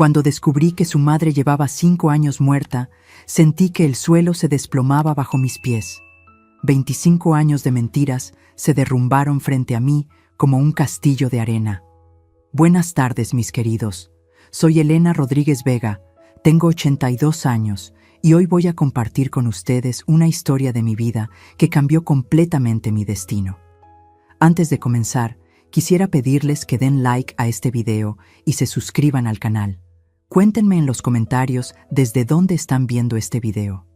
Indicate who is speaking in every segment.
Speaker 1: Cuando descubrí que su madre llevaba 5 años muerta, sentí que el suelo se desplomaba bajo mis pies. 25 años de mentiras se derrumbaron frente a mí como un castillo de arena. Buenas tardes, mis queridos. Soy Elena Rodríguez Vega, tengo 82 años y hoy voy a compartir con ustedes una historia de mi vida que cambió completamente mi destino. Antes de comenzar, quisiera pedirles que den like a este video y se suscriban al canal. Cuéntenme en los comentarios desde dónde están viendo este video.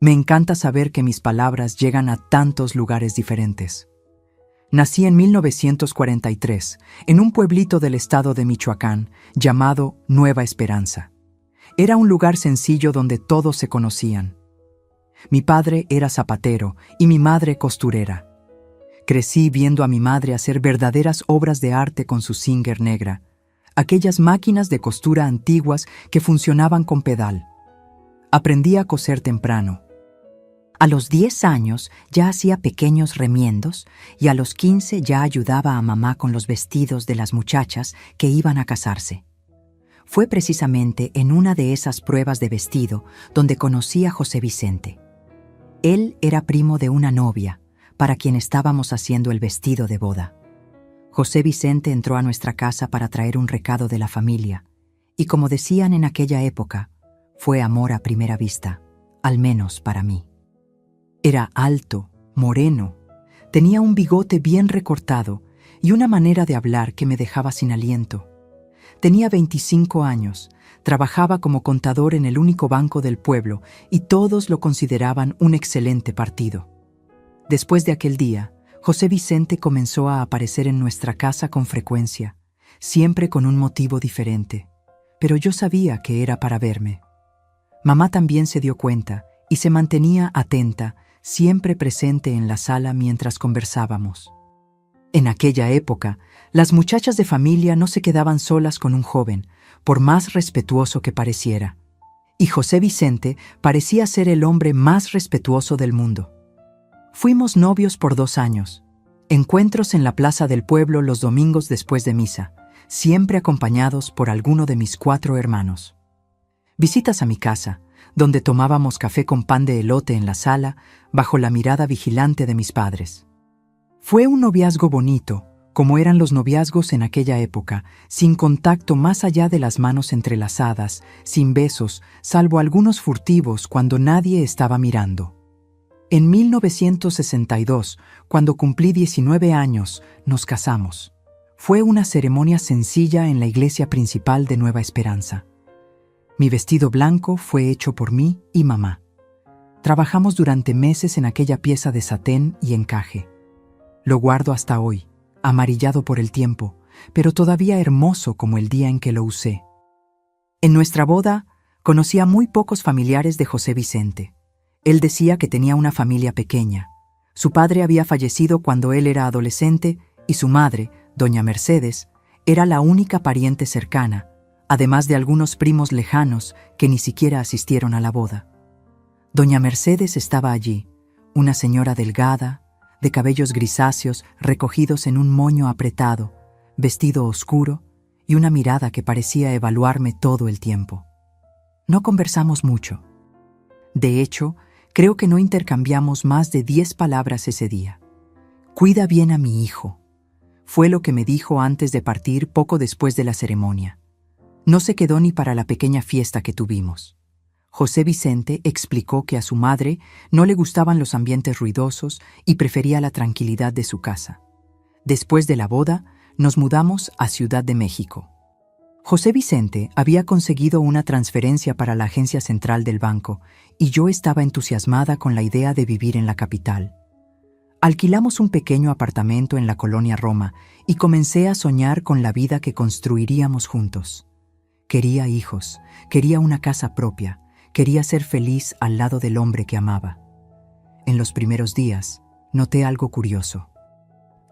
Speaker 1: Me encanta saber que mis palabras llegan a tantos lugares diferentes. Nací en 1943, en un pueblito del estado de Michoacán, llamado Nueva Esperanza. Era un lugar sencillo donde todos se conocían. Mi padre era zapatero y mi madre costurera. Crecí viendo a mi madre hacer verdaderas obras de arte con su Singer negra, aquellas máquinas de costura antiguas que funcionaban con pedal. Aprendí a coser temprano. A los 10 años ya hacía pequeños remiendos y a los 15 ya ayudaba a mamá con los vestidos de las muchachas que iban a casarse. Fue precisamente en una de esas pruebas de vestido donde conocí a José Vicente. Él era primo de una novia para quien estábamos haciendo el vestido de boda. José Vicente entró a nuestra casa para traer un recado de la familia y, como decían en aquella época, fue amor a primera vista, al menos para mí. Era alto, moreno, tenía un bigote bien recortado y una manera de hablar que me dejaba sin aliento. Tenía 25 años, trabajaba como contador en el único banco del pueblo y todos lo consideraban un excelente partido. Después de aquel día, José Vicente comenzó a aparecer en nuestra casa con frecuencia, siempre con un motivo diferente, pero yo sabía que era para verme. Mamá también se dio cuenta y se mantenía atenta, siempre presente en la sala mientras conversábamos. En aquella época, las muchachas de familia no se quedaban solas con un joven, por más respetuoso que pareciera. Y José Vicente parecía ser el hombre más respetuoso del mundo. Fuimos novios por 2 años. Encuentros en la plaza del pueblo los domingos después de misa, siempre acompañados por alguno de mis 4 hermanos. Visitas a mi casa, donde tomábamos café con pan de elote en la sala, bajo la mirada vigilante de mis padres. Fue un noviazgo bonito, como eran los noviazgos en aquella época, sin contacto más allá de las manos entrelazadas, sin besos, salvo algunos furtivos cuando nadie estaba mirando. En 1962, cuando cumplí 19 años, nos casamos. Fue una ceremonia sencilla en la iglesia principal de Nueva Esperanza. Mi vestido blanco fue hecho por mí y mamá. Trabajamos durante meses en aquella pieza de satén y encaje. Lo guardo hasta hoy, amarillado por el tiempo, pero todavía hermoso como el día en que lo usé. En nuestra boda, conocí a muy pocos familiares de José Vicente. Él decía que tenía una familia pequeña. Su padre había fallecido cuando él era adolescente y su madre, doña Mercedes, era la única pariente cercana, además de algunos primos lejanos que ni siquiera asistieron a la boda. Doña Mercedes estaba allí, una señora delgada, de cabellos grisáceos recogidos en un moño apretado, vestido oscuro y una mirada que parecía evaluarme todo el tiempo. No conversamos mucho. De hecho, creo que no intercambiamos más de 10 palabras ese día. «Cuida bien a mi hijo», fue lo que me dijo antes de partir poco después de la ceremonia. No se quedó ni para la pequeña fiesta que tuvimos. José Vicente explicó que a su madre no le gustaban los ambientes ruidosos y prefería la tranquilidad de su casa. Después de la boda, nos mudamos a Ciudad de México. José Vicente había conseguido una transferencia para la agencia central del banco y yo estaba entusiasmada con la idea de vivir en la capital. Alquilamos un pequeño apartamento en la colonia Roma y comencé a soñar con la vida que construiríamos juntos. Quería hijos, quería una casa propia, quería ser feliz al lado del hombre que amaba. En los primeros días, noté algo curioso.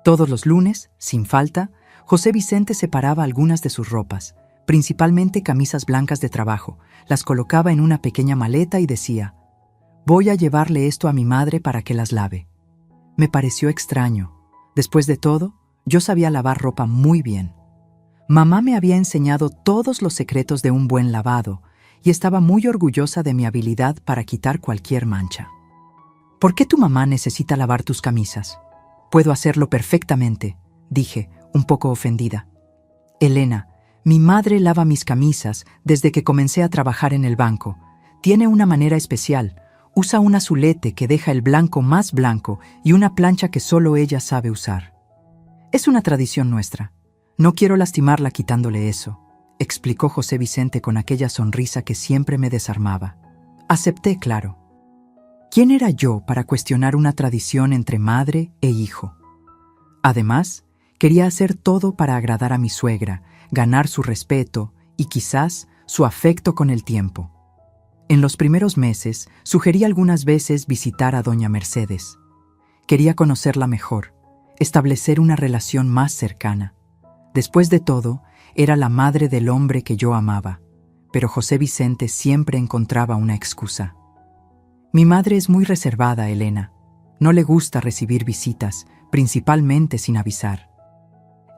Speaker 1: Todos los lunes, sin falta, José Vicente separaba algunas de sus ropas, principalmente camisas blancas de trabajo, las colocaba en una pequeña maleta y decía: «Voy a llevarle esto a mi madre para que las lave». Me pareció extraño. Después de todo, yo sabía lavar ropa muy bien. Mamá me había enseñado todos los secretos de un buen lavado y estaba muy orgullosa de mi habilidad para quitar cualquier mancha. ¿Por qué tu mamá necesita lavar tus camisas? Puedo hacerlo perfectamente, dije, un poco ofendida. Elena, mi madre lava mis camisas desde que comencé a trabajar en el banco. Tiene una manera especial. Usa un azulete que deja el blanco más blanco y una plancha que solo ella sabe usar. Es una tradición nuestra. No quiero lastimarla quitándole eso, explicó José Vicente con aquella sonrisa que siempre me desarmaba. Acepté, claro. ¿Quién era yo para cuestionar una tradición entre madre e hijo? Además, quería hacer todo para agradar a mi suegra, ganar su respeto y quizás su afecto con el tiempo. En los primeros meses, sugerí algunas veces visitar a doña Mercedes. Quería conocerla mejor, establecer una relación más cercana. Después de todo, era la madre del hombre que yo amaba, pero José Vicente siempre encontraba una excusa. Mi madre es muy reservada, Elena. No le gusta recibir visitas, principalmente sin avisar.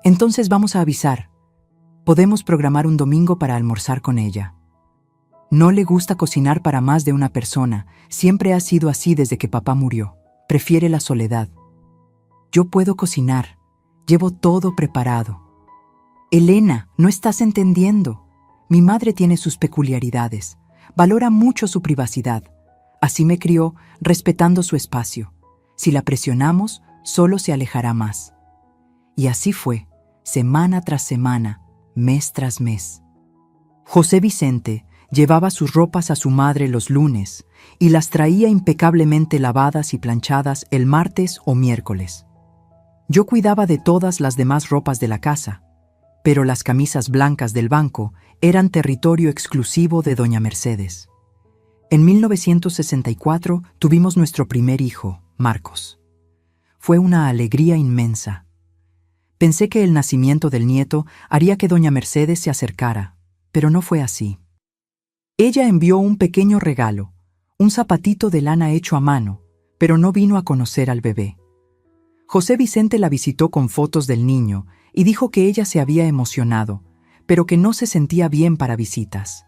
Speaker 1: Entonces vamos a avisar. Podemos programar un domingo para almorzar con ella. No le gusta cocinar para más de una persona. Siempre ha sido así desde que papá murió. Prefiere la soledad. Yo puedo cocinar. Llevo todo preparado. Elena, no estás entendiendo. Mi madre tiene sus peculiaridades. Valora mucho su privacidad. Así me crió, respetando su espacio. Si la presionamos, solo se alejará más. Y así fue, semana tras semana, mes tras mes. José Vicente llevaba sus ropas a su madre los lunes y las traía impecablemente lavadas y planchadas el martes o miércoles. Yo cuidaba de todas las demás ropas de la casa, pero las camisas blancas del banco eran territorio exclusivo de doña Mercedes. En 1964 tuvimos nuestro primer hijo, Marcos. Fue una alegría inmensa. Pensé que el nacimiento del nieto haría que doña Mercedes se acercara, pero no fue así. Ella envió un pequeño regalo, un zapatito de lana hecho a mano, pero no vino a conocer al bebé. José Vicente la visitó con fotos del niño y dijo que ella se había emocionado, pero que no se sentía bien para visitas.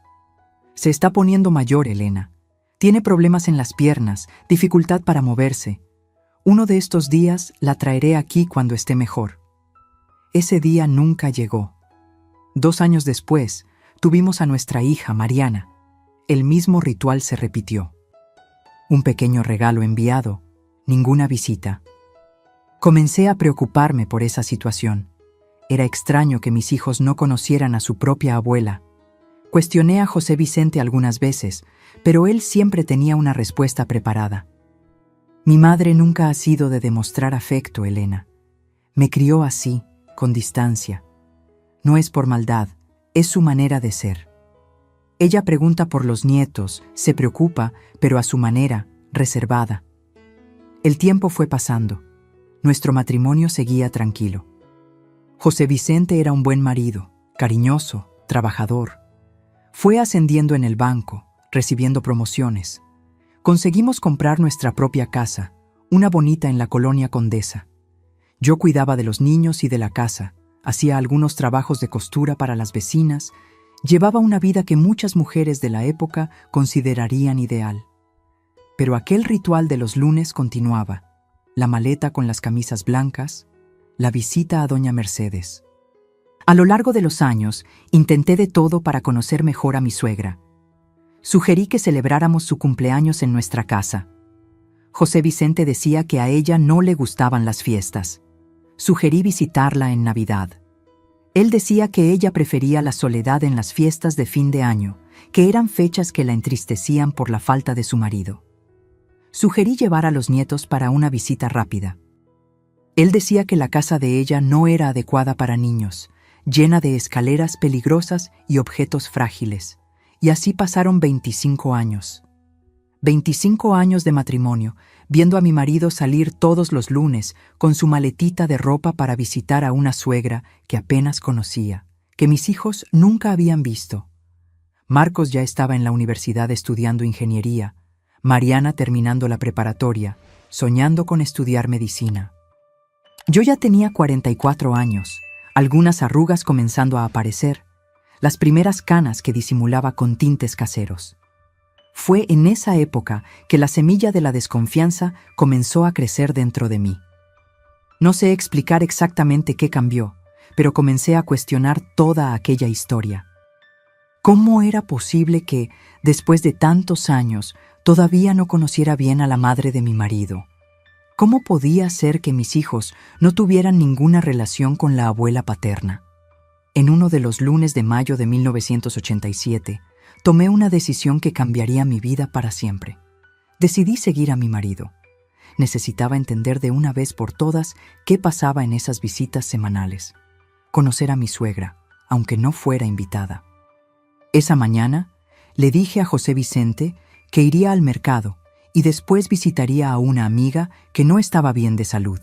Speaker 1: Se está poniendo mayor, Elena. Tiene problemas en las piernas, dificultad para moverse. Uno de estos días la traeré aquí cuando esté mejor. Ese día nunca llegó. 2 años después, tuvimos a nuestra hija, Mariana. El mismo ritual se repitió. Un pequeño regalo enviado, ninguna visita. Comencé a preocuparme por esa situación. Era extraño que mis hijos no conocieran a su propia abuela. Cuestioné a José Vicente algunas veces, pero él siempre tenía una respuesta preparada. Mi madre nunca ha sido de demostrar afecto, Elena. Me crió así, con distancia. No es por maldad, es su manera de ser. Ella pregunta por los nietos, se preocupa, pero a su manera, reservada. El tiempo fue pasando. Nuestro matrimonio seguía tranquilo. José Vicente era un buen marido, cariñoso, trabajador. Fue ascendiendo en el banco, recibiendo promociones. Conseguimos comprar nuestra propia casa, una bonita en la colonia Condesa. Yo cuidaba de los niños y de la casa, hacía algunos trabajos de costura para las vecinas, llevaba una vida que muchas mujeres de la época considerarían ideal. Pero aquel ritual de los lunes continuaba, la maleta con las camisas blancas, la visita a doña Mercedes. A lo largo de los años, intenté de todo para conocer mejor a mi suegra. Sugerí que celebráramos su cumpleaños en nuestra casa. José Vicente decía que a ella no le gustaban las fiestas. Sugerí visitarla en Navidad. Él decía que ella prefería la soledad en las fiestas de fin de año, que eran fechas que la entristecían por la falta de su marido. Sugerí llevar a los nietos para una visita rápida. Él decía que la casa de ella no era adecuada para niños, llena de escaleras peligrosas y objetos frágiles. Y así pasaron 25 años. 25 años de matrimonio, viendo a mi marido salir todos los lunes con su maletita de ropa para visitar a una suegra que apenas conocía, que mis hijos nunca habían visto. Marcos ya estaba en la universidad estudiando ingeniería, Mariana terminando la preparatoria, soñando con estudiar medicina. Yo ya tenía 44 años, algunas arrugas comenzando a aparecer, las primeras canas que disimulaba con tintes caseros. Fue en esa época que la semilla de la desconfianza comenzó a crecer dentro de mí. No sé explicar exactamente qué cambió, pero comencé a cuestionar toda aquella historia. ¿Cómo era posible que, después de tantos años, todavía no conociera bien a la madre de mi marido? ¿Cómo podía ser que mis hijos no tuvieran ninguna relación con la abuela paterna? En uno de los lunes de mayo de 1987, tomé una decisión que cambiaría mi vida para siempre. Decidí seguir a mi marido. Necesitaba entender de una vez por todas qué pasaba en esas visitas semanales. Conocer a mi suegra, aunque no fuera invitada. Esa mañana, le dije a José Vicente que iría al mercado y después visitaría a una amiga que no estaba bien de salud.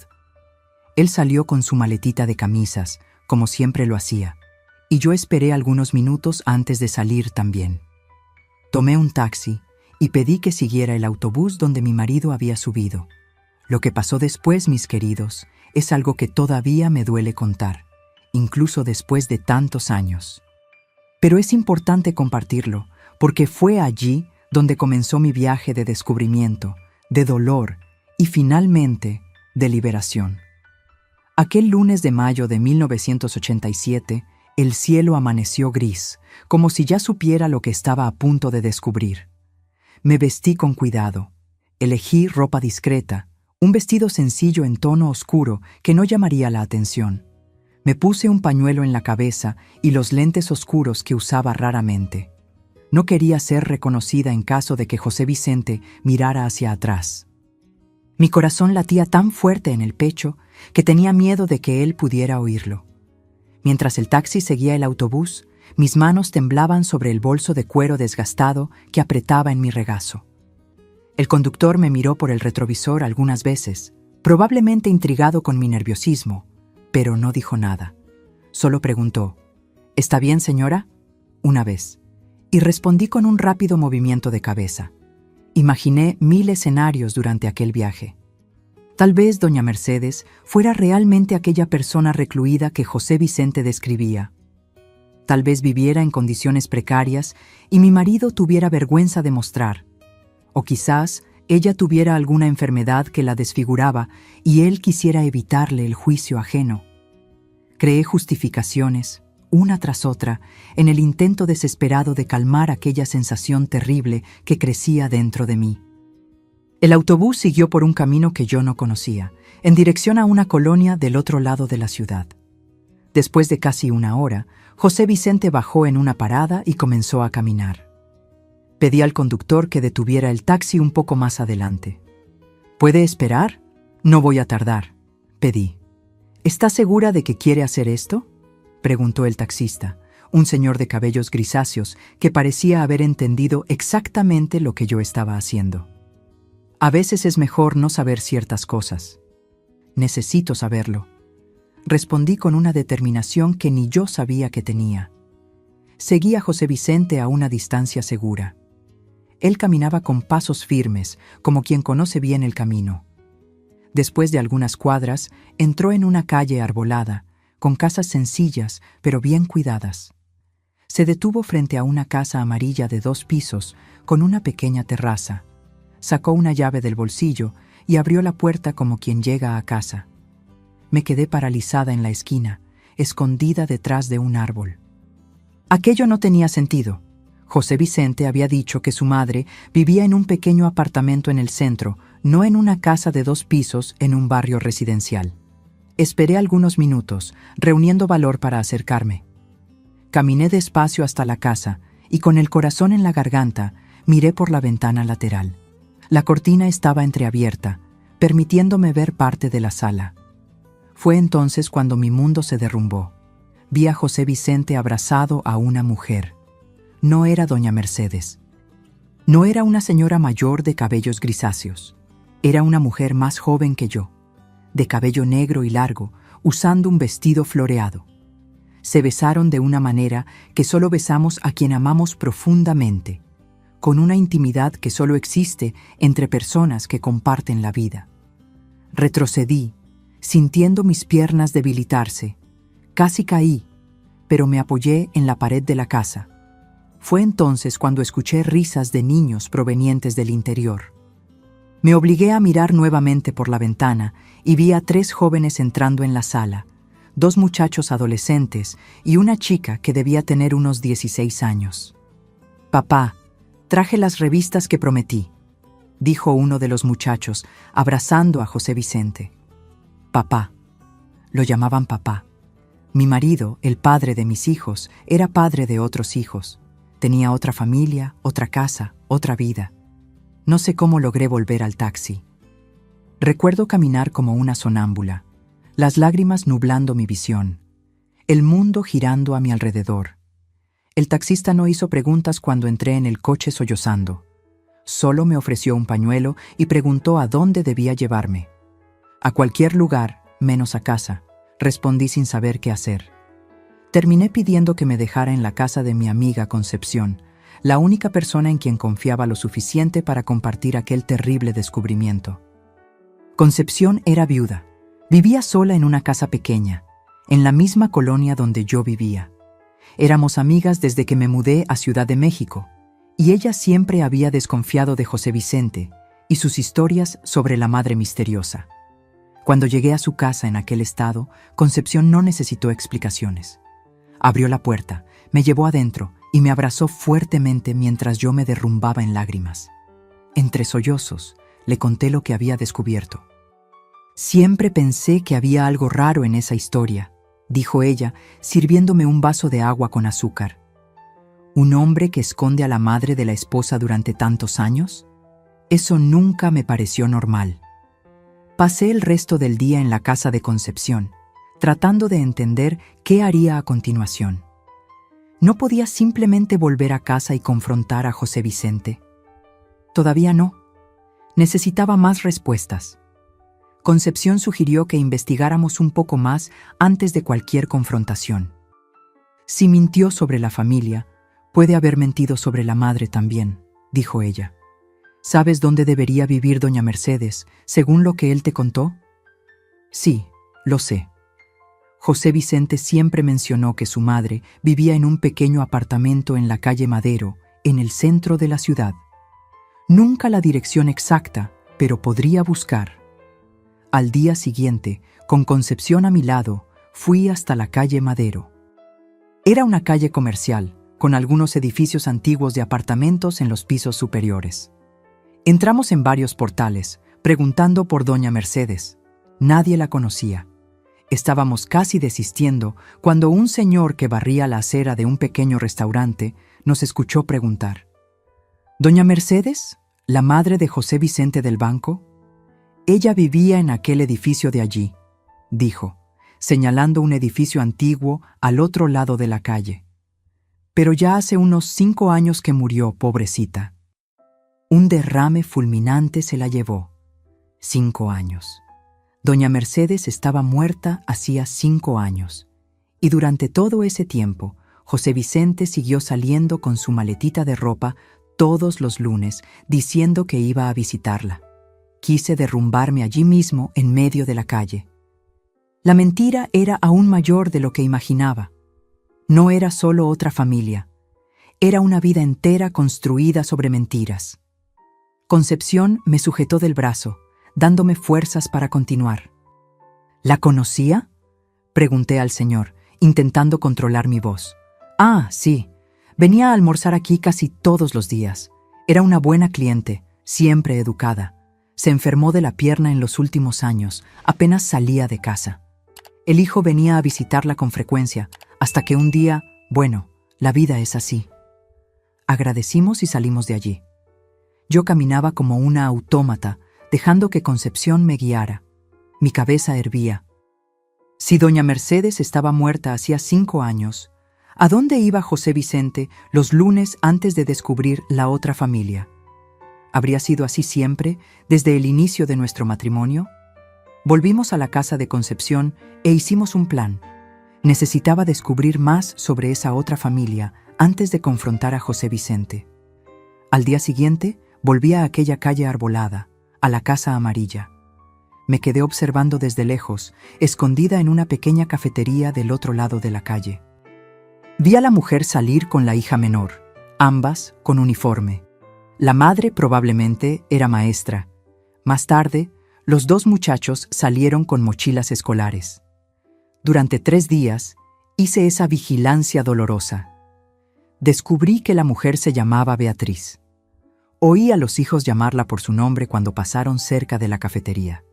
Speaker 1: Él salió con su maletita de camisas, como siempre lo hacía, y yo esperé algunos minutos antes de salir también. Tomé un taxi y pedí que siguiera el autobús donde mi marido había subido. Lo que pasó después, mis queridos, es algo que todavía me duele contar, incluso después de tantos años. Pero es importante compartirlo, porque fue allí donde comenzó mi viaje de descubrimiento, de dolor y finalmente de liberación. Aquel lunes de mayo de 1987, el cielo amaneció gris, como si ya supiera lo que estaba a punto de descubrir. Me vestí con cuidado. Elegí ropa discreta, un vestido sencillo en tono oscuro que no llamaría la atención. Me puse un pañuelo en la cabeza y los lentes oscuros que usaba raramente. No quería ser reconocida en caso de que José Vicente mirara hacia atrás. Mi corazón latía tan fuerte en el pecho que tenía miedo de que él pudiera oírlo. Mientras el taxi seguía el autobús, mis manos temblaban sobre el bolso de cuero desgastado que apretaba en mi regazo. El conductor me miró por el retrovisor algunas veces, probablemente intrigado con mi nerviosismo, pero no dijo nada. Solo preguntó, ¿está bien, señora? Una vez. Y respondí con un rápido movimiento de cabeza. Imaginé 1000 escenarios durante aquel viaje. Tal vez doña Mercedes fuera realmente aquella persona recluida que José Vicente describía. Tal vez viviera en condiciones precarias y mi marido tuviera vergüenza de mostrar. O quizás ella tuviera alguna enfermedad que la desfiguraba y él quisiera evitarle el juicio ajeno. Creé justificaciones, una tras otra, en el intento desesperado de calmar aquella sensación terrible que crecía dentro de mí. El autobús siguió por un camino que yo no conocía, en dirección a una colonia del otro lado de la ciudad. Después de casi una hora, José Vicente bajó en una parada y comenzó a caminar. Pedí al conductor que detuviera el taxi un poco más adelante. ¿Puede esperar? No voy a tardar, pedí. ¿Está segura de que quiere hacer esto?, preguntó el taxista, un señor de cabellos grisáceos que parecía haber entendido exactamente lo que yo estaba haciendo. A veces es mejor no saber ciertas cosas. Necesito saberlo. Respondí con una determinación que ni yo sabía que tenía. Seguí a José Vicente a una distancia segura. Él caminaba con pasos firmes, como quien conoce bien el camino. Después de algunas cuadras, entró en una calle arbolada, con casas sencillas, pero bien cuidadas. Se detuvo frente a una casa amarilla de 2 pisos, con una pequeña terraza. Sacó una llave del bolsillo y abrió la puerta como quien llega a casa. Me quedé paralizada en la esquina, escondida detrás de un árbol. Aquello no tenía sentido. José Vicente había dicho que su madre vivía en un pequeño apartamento en el centro, no en una casa de 2 pisos en un barrio residencial. Esperé algunos minutos, reuniendo valor para acercarme. Caminé despacio hasta la casa y con el corazón en la garganta, miré por la ventana lateral. La cortina estaba entreabierta, permitiéndome ver parte de la sala. Fue entonces cuando mi mundo se derrumbó. Vi a José Vicente abrazado a una mujer. No era doña Mercedes. No era una señora mayor de cabellos grisáceos. Era una mujer más joven que yo, de cabello negro y largo, usando un vestido floreado. Se besaron de una manera que solo besamos a quien amamos profundamente, con una intimidad que solo existe entre personas que comparten la vida. Retrocedí, sintiendo mis piernas debilitarse. Casi caí, pero me apoyé en la pared de la casa. Fue entonces cuando escuché risas de niños provenientes del interior. Me obligué a mirar nuevamente por la ventana y vi a 3 jóvenes entrando en la sala, 2 muchachos adolescentes y una chica que debía tener unos 16 años. «Papá, traje las revistas que prometí», dijo uno de los muchachos, abrazando a José Vicente. Papá. Lo llamaban papá. Mi marido, el padre de mis hijos, era padre de otros hijos. Tenía otra familia, otra casa, otra vida. No sé cómo logré volver al taxi. Recuerdo caminar como una sonámbula, las lágrimas nublando mi visión, el mundo girando a mi alrededor. El taxista no hizo preguntas cuando entré en el coche sollozando. Solo me ofreció un pañuelo y preguntó a dónde debía llevarme. A cualquier lugar, menos a casa, respondí sin saber qué hacer. Terminé pidiendo que me dejara en la casa de mi amiga Concepción, la única persona en quien confiaba lo suficiente para compartir aquel terrible descubrimiento. Concepción era viuda. Vivía sola en una casa pequeña, en la misma colonia donde yo vivía. Éramos amigas desde que me mudé a Ciudad de México, y ella siempre había desconfiado de José Vicente y sus historias sobre la madre misteriosa. Cuando llegué a su casa en aquel estado, Concepción no necesitó explicaciones. Abrió la puerta, me llevó adentro y me abrazó fuertemente mientras yo me derrumbaba en lágrimas. Entre sollozos, le conté lo que había descubierto. «Siempre pensé que había algo raro en esa historia», dijo ella, sirviéndome un vaso de agua con azúcar. ¿Un hombre que esconde a la madre de la esposa durante tantos años? Eso nunca me pareció normal. Pasé el resto del día en la casa de Concepción, tratando de entender qué haría a continuación. ¿No podía simplemente volver a casa y confrontar a José Vicente? Todavía no. Necesitaba más respuestas. Concepción sugirió que investigáramos un poco más antes de cualquier confrontación. Si mintió sobre la familia, puede haber mentido sobre la madre también, dijo ella. ¿Sabes dónde debería vivir doña Mercedes, según lo que él te contó? Sí, lo sé. José Vicente siempre mencionó que su madre vivía en un pequeño apartamento en la calle Madero, en el centro de la ciudad. Nunca la dirección exacta, pero podría buscar. Al día siguiente, con Concepción a mi lado, fui hasta la calle Madero. Era una calle comercial, con algunos edificios antiguos de apartamentos en los pisos superiores. Entramos en varios portales, preguntando por doña Mercedes. Nadie la conocía. Estábamos casi desistiendo cuando un señor que barría la acera de un pequeño restaurante nos escuchó preguntar: «¿Doña Mercedes, la madre de José Vicente del Banco?» «Ella vivía en aquel edificio de allí», dijo, señalando un edificio antiguo al otro lado de la calle. «Pero ya hace unos 5 años que murió, pobrecita. Un derrame fulminante se la llevó. 5 años. Doña Mercedes estaba muerta hacía 5 años. Y durante todo ese tiempo, José Vicente siguió saliendo con su maletita de ropa todos los lunes, diciendo que iba a visitarla. Quise derrumbarme allí mismo, en medio de la calle. La mentira era aún mayor de lo que imaginaba. No era solo otra familia. Era una vida entera construida sobre mentiras. Concepción me sujetó del brazo, dándome fuerzas para continuar. ¿La conocía?, pregunté al señor, intentando controlar mi voz. «Ah, sí. Venía a almorzar aquí casi todos los días. Era una buena cliente, siempre educada. Se enfermó de la pierna en los últimos años, apenas salía de casa. El hijo venía a visitarla con frecuencia, hasta que un día, bueno, la vida es así». Agradecimos y salimos de allí. Yo caminaba como una autómata, dejando que Concepción me guiara. Mi cabeza hervía. Si doña Mercedes estaba muerta hacía 5 años, ¿a dónde iba José Vicente los lunes antes de descubrir la otra familia? ¿Habría sido así siempre, desde el inicio de nuestro matrimonio? Volvimos a la casa de Concepción e hicimos un plan. Necesitaba descubrir más sobre esa otra familia antes de confrontar a José Vicente. Al día siguiente, volví a aquella calle arbolada, a la casa amarilla. Me quedé observando desde lejos, escondida en una pequeña cafetería del otro lado de la calle. Vi a la mujer salir con la hija menor, ambas con uniforme. La madre probablemente era maestra. Más tarde, los dos muchachos salieron con mochilas escolares. Durante 3 días, hice esa vigilancia dolorosa. Descubrí que la mujer se llamaba Beatriz. Oí a los hijos llamarla por su nombre cuando pasaron cerca de la cafetería.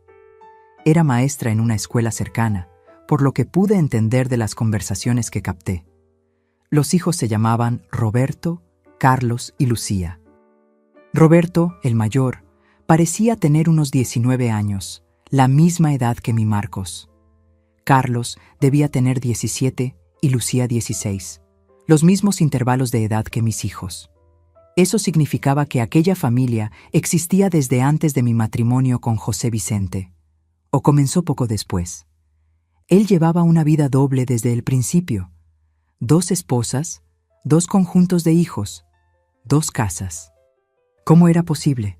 Speaker 1: Era maestra en una escuela cercana, por lo que pude entender de las conversaciones que capté. Los hijos se llamaban Roberto, Carlos y Lucía. Roberto, el mayor, parecía tener unos 19 años, la misma edad que mi Marcos. Carlos debía tener 17 y Lucía 16, los mismos intervalos de edad que mis hijos. Eso significaba que aquella familia existía desde antes de mi matrimonio con José Vicente, o comenzó poco después. Él llevaba una vida doble desde el principio: 2 esposas, 2 conjuntos de hijos, 2 casas. ¿Cómo era posible?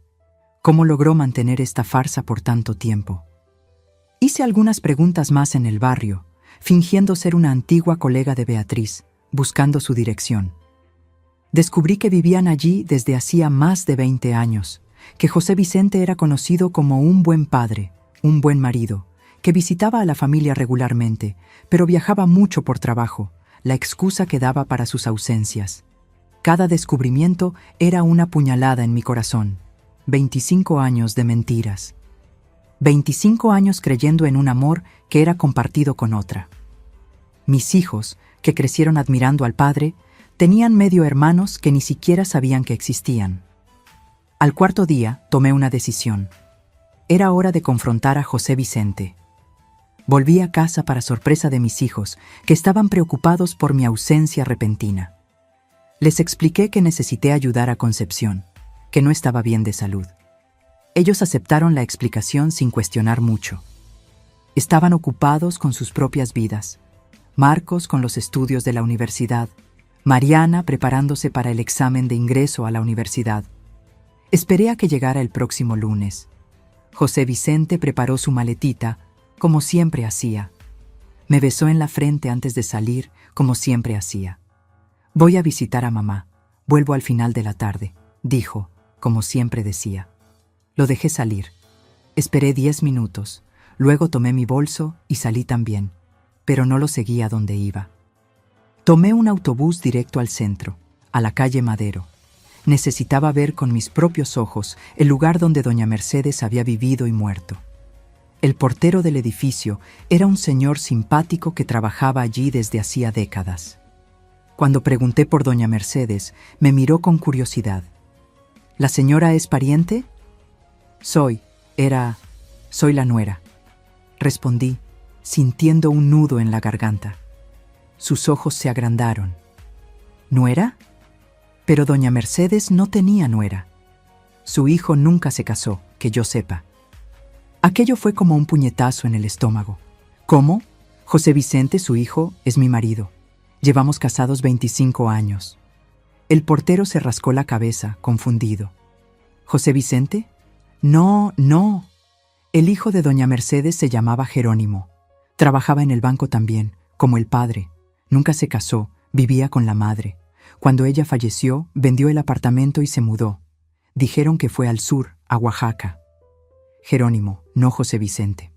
Speaker 1: ¿Cómo logró mantener esta farsa por tanto tiempo? Hice algunas preguntas más en el barrio, fingiendo ser una antigua colega de Beatriz, buscando su dirección. Descubrí que vivían allí desde hacía más de 20 años, que José Vicente era conocido como un buen padre, un buen marido, que visitaba a la familia regularmente, pero viajaba mucho por trabajo, la excusa que daba para sus ausencias. Cada descubrimiento era una puñalada en mi corazón. 25 años de mentiras. 25 años creyendo en un amor que era compartido con otra. Mis hijos, que crecieron admirando al padre, tenían medio hermanos que ni siquiera sabían que existían. Al 4.º día tomé una decisión. Era hora de confrontar a José Vicente. Volví a casa para sorpresa de mis hijos, que estaban preocupados por mi ausencia repentina. Les expliqué que necesité ayudar a Concepción, que no estaba bien de salud. Ellos aceptaron la explicación sin cuestionar mucho. Estaban ocupados con sus propias vidas. Marcos con los estudios de la universidad, Mariana preparándose para el examen de ingreso a la universidad. Esperé a que llegara el próximo lunes. José Vicente preparó su maletita, como siempre hacía. Me besó en la frente antes de salir, como siempre hacía. Voy a visitar a mamá, vuelvo al final de la tarde, dijo, como siempre decía. Lo dejé salir. Esperé 10 minutos, luego tomé mi bolso y salí también, pero no lo seguí a donde iba. Tomé un autobús directo al centro, a la calle Madero. Necesitaba ver con mis propios ojos el lugar donde doña Mercedes había vivido y muerto. El portero del edificio era un señor simpático que trabajaba allí desde hacía décadas. Cuando pregunté por doña Mercedes, me miró con curiosidad. ¿La señora es pariente? Soy la nuera, respondí, sintiendo un nudo en la garganta. Sus ojos se agrandaron. ¿Nuera? Pero doña Mercedes no tenía nuera. Su hijo nunca se casó, que yo sepa. Aquello fue como un puñetazo en el estómago. ¿Cómo? José Vicente, su hijo, es mi marido. Llevamos casados 25 años. El portero se rascó la cabeza, confundido. ¿José Vicente? No. El hijo de doña Mercedes se llamaba Jerónimo. Trabajaba en el banco también, como el padre. Nunca se casó, vivía con la madre. Cuando ella falleció, vendió el apartamento y se mudó. Dijeron que fue al sur, a Oaxaca. Jerónimo, no José Vicente.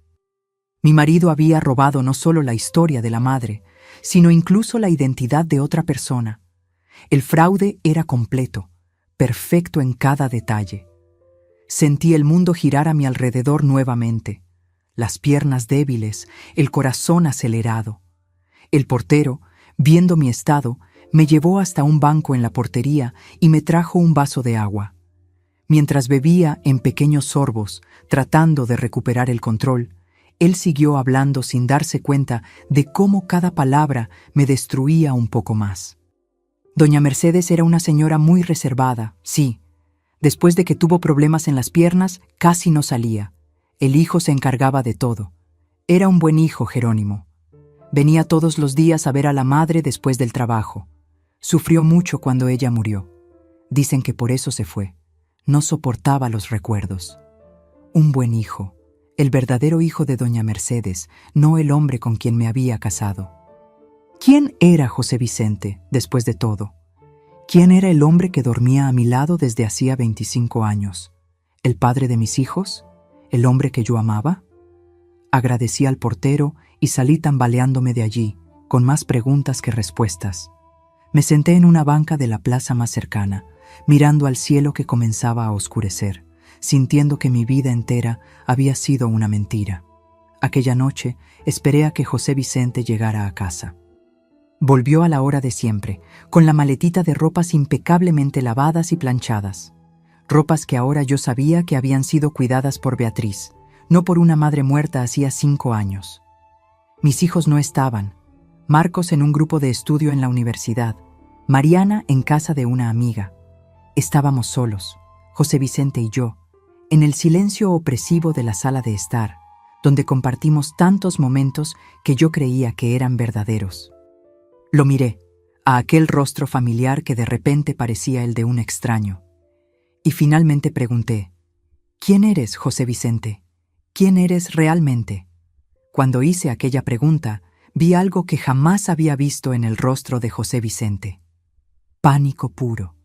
Speaker 1: Mi marido había robado no solo la historia de la madre, sino incluso la identidad de otra persona. El fraude era completo, perfecto en cada detalle. Sentí el mundo girar a mi alrededor nuevamente, las piernas débiles, el corazón acelerado. El portero, viendo mi estado, me llevó hasta un banco en la portería y me trajo un vaso de agua. Mientras bebía en pequeños sorbos, tratando de recuperar el control, él siguió hablando sin darse cuenta de cómo cada palabra me destruía un poco más. Doña Mercedes era una señora muy reservada, sí. Después de que tuvo problemas en las piernas, casi no salía. El hijo se encargaba de todo. Era un buen hijo, Jerónimo. Venía todos los días a ver a la madre después del trabajo. Sufrió mucho cuando ella murió. Dicen que por eso se fue. No soportaba los recuerdos. Un buen hijo. el verdadero hijo de doña Mercedes, no el hombre con quien me había casado. ¿Quién era José Vicente, después de todo? ¿Quién era el hombre que dormía a mi lado desde hacía 25 años? ¿El padre de mis hijos? ¿El hombre que yo amaba? Agradecí al portero y salí tambaleándome de allí, con más preguntas que respuestas. Me senté en una banca de la plaza más cercana, mirando al cielo que comenzaba a oscurecer, sintiendo que mi vida entera había sido una mentira. Aquella noche esperé a que José Vicente llegara a casa. Volvió a la hora de siempre, con la maletita de ropas impecablemente lavadas y planchadas. Ropas que ahora yo sabía que habían sido cuidadas por Beatriz, no por una madre muerta hacía 5 años. Mis hijos no estaban. Marcos en un grupo de estudio en la universidad, Mariana en casa de una amiga. Estábamos solos, José Vicente y yo, en el silencio opresivo de la sala de estar, donde compartimos tantos momentos que yo creía que eran verdaderos. Lo miré, a aquel rostro familiar que de repente parecía el de un extraño. Y finalmente pregunté, ¿quién eres, José Vicente? ¿Quién eres realmente? Cuando hice aquella pregunta, vi algo que jamás había visto en el rostro de José Vicente. Pánico puro.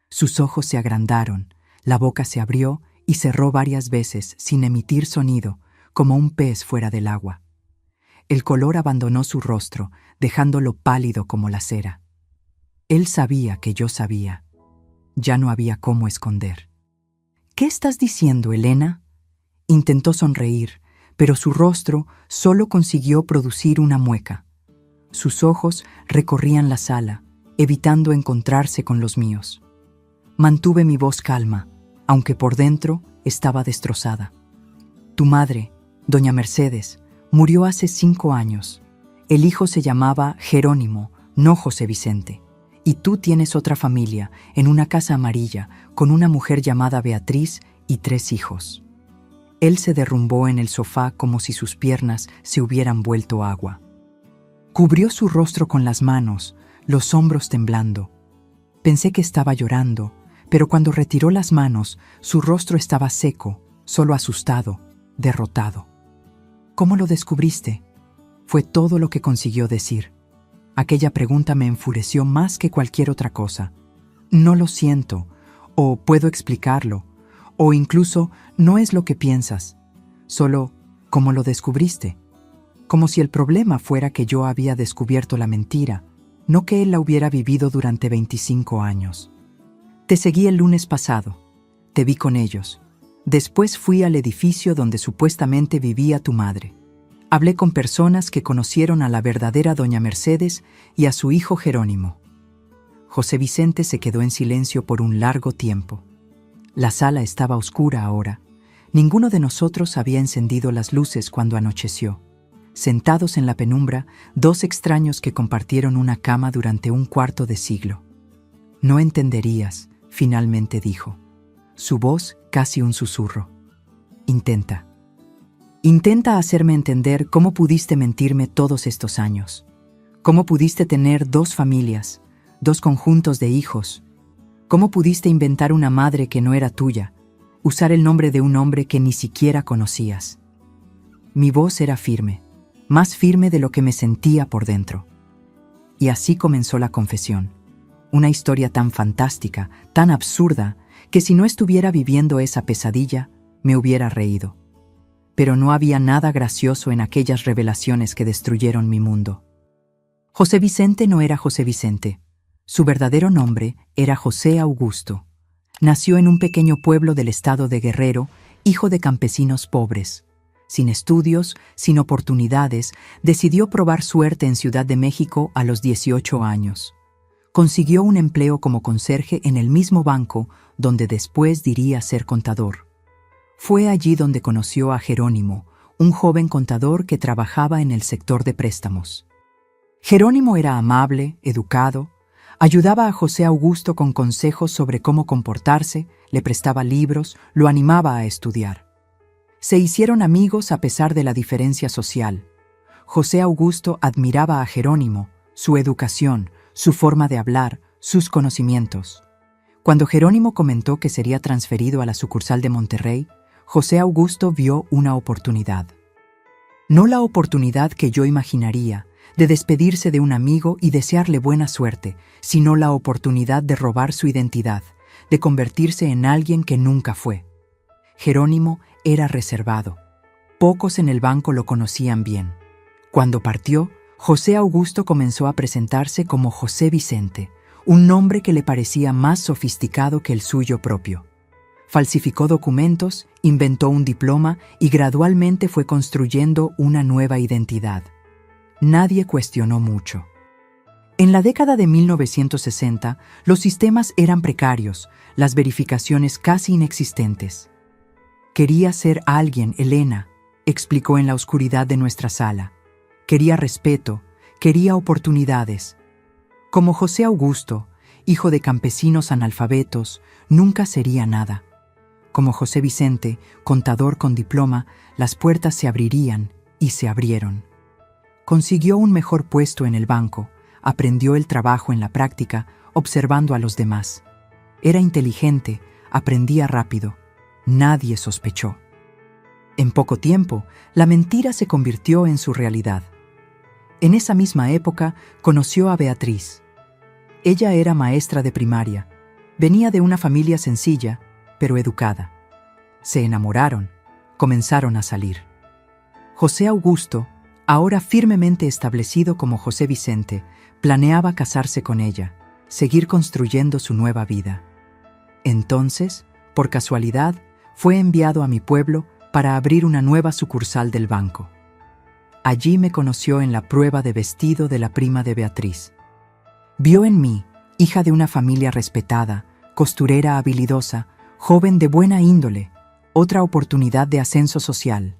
Speaker 1: Sus ojos se agrandaron, la boca se abrió y cerró varias veces sin emitir sonido, como un pez fuera del agua. El color abandonó su rostro, dejándolo pálido como la cera. Él sabía que yo sabía. Ya no había cómo esconder. ¿Qué estás diciendo, Elena? Intentó sonreír, pero su rostro solo consiguió producir una mueca. Sus ojos recorrían la sala, evitando encontrarse con los míos. Mantuve mi voz calma, aunque por dentro estaba destrozada. Tu madre, doña Mercedes, murió hace 5 años. El hijo se llamaba Jerónimo, no José Vicente. Y tú tienes otra familia, en una casa amarilla, con una mujer llamada Beatriz y 3 hijos. Él se derrumbó en el sofá como si sus piernas se hubieran vuelto agua. Cubrió su rostro con las manos, los hombros temblando. Pensé que estaba llorando, pero cuando retiró las manos, su rostro estaba seco, solo asustado, derrotado. ¿Cómo lo descubriste? Fue todo lo que consiguió decir. Aquella pregunta me enfureció más que cualquier otra cosa. No lo siento, o puedo explicarlo, o incluso no es lo que piensas. Solo, ¿cómo lo descubriste? Como si el problema fuera que yo había descubierto la mentira, no que él la hubiera vivido durante 25 años. Te seguí el lunes pasado. Te vi con ellos. Después fui al edificio donde supuestamente vivía tu madre. Hablé con personas que conocieron a la verdadera doña Mercedes y a su hijo Jerónimo. José Vicente se quedó en silencio por un largo tiempo. La sala estaba oscura ahora. Ninguno de nosotros había encendido las luces cuando anocheció. Sentados en la penumbra, 2 extraños que compartieron una cama durante un cuarto de siglo. No entenderías, finalmente dijo. Su voz casi un susurro. Intenta hacerme entender cómo pudiste mentirme todos estos años. Cómo pudiste tener 2 familias, 2 conjuntos de hijos. Cómo pudiste inventar una madre que no era tuya, usar el nombre de un hombre que ni siquiera conocías. Mi voz era firme, más firme de lo que me sentía por dentro. Y así comenzó la confesión. Una historia tan fantástica, tan absurda, que si no estuviera viviendo esa pesadilla, me hubiera reído. Pero no había nada gracioso en aquellas revelaciones que destruyeron mi mundo. José Vicente no era José Vicente. Su verdadero nombre era José Augusto. Nació en un pequeño pueblo del estado de Guerrero, hijo de campesinos pobres. Sin estudios, sin oportunidades, decidió probar suerte en Ciudad de México a los 18 años. Consiguió un empleo como conserje en el mismo banco donde después diría ser contador. Fue allí donde conoció a Jerónimo, un joven contador que trabajaba en el sector de préstamos. Jerónimo era amable, educado, ayudaba a José Augusto con consejos sobre cómo comportarse, le prestaba libros, lo animaba a estudiar. Se hicieron amigos a pesar de la diferencia social. José Augusto admiraba a Jerónimo, su educación, su forma de hablar, sus conocimientos. Cuando Jerónimo comentó que sería transferido a la sucursal de Monterrey, José Augusto vio una oportunidad. No la oportunidad que yo imaginaría, de despedirse de un amigo y desearle buena suerte, sino la oportunidad de robar su identidad, de convertirse en alguien que nunca fue. Jerónimo era reservado. Pocos en el banco lo conocían bien. Cuando partió, José Augusto comenzó a presentarse como José Vicente, un nombre que le parecía más sofisticado que el suyo propio. Falsificó documentos, inventó un diploma y gradualmente fue construyendo una nueva identidad. Nadie cuestionó mucho. En la década de 1960, los sistemas eran precarios, las verificaciones casi inexistentes. Quería ser alguien, Elena, explicó en la oscuridad de nuestra sala. Quería respeto, quería oportunidades. Como José Augusto, hijo de campesinos analfabetos, nunca sería nada. Como José Vicente, contador con diploma, las puertas se abrirían y se abrieron. Consiguió un mejor puesto en el banco, aprendió el trabajo en la práctica, observando a los demás. Era inteligente, aprendía rápido. Nadie sospechó. En poco tiempo, la mentira se convirtió en su realidad. En esa misma época, conoció a Beatriz. Ella era maestra de primaria. Venía de una familia sencilla, pero educada. Se enamoraron, comenzaron a salir. José Augusto, ahora firmemente establecido como José Vicente, planeaba casarse con ella, seguir construyendo su nueva vida. Entonces, por casualidad, fue enviado a mi pueblo para abrir una nueva sucursal del banco. Allí me conoció en la prueba de vestido de la prima de Beatriz. Vio en mí, hija de una familia respetada, costurera habilidosa, joven de buena índole, otra oportunidad de ascenso social.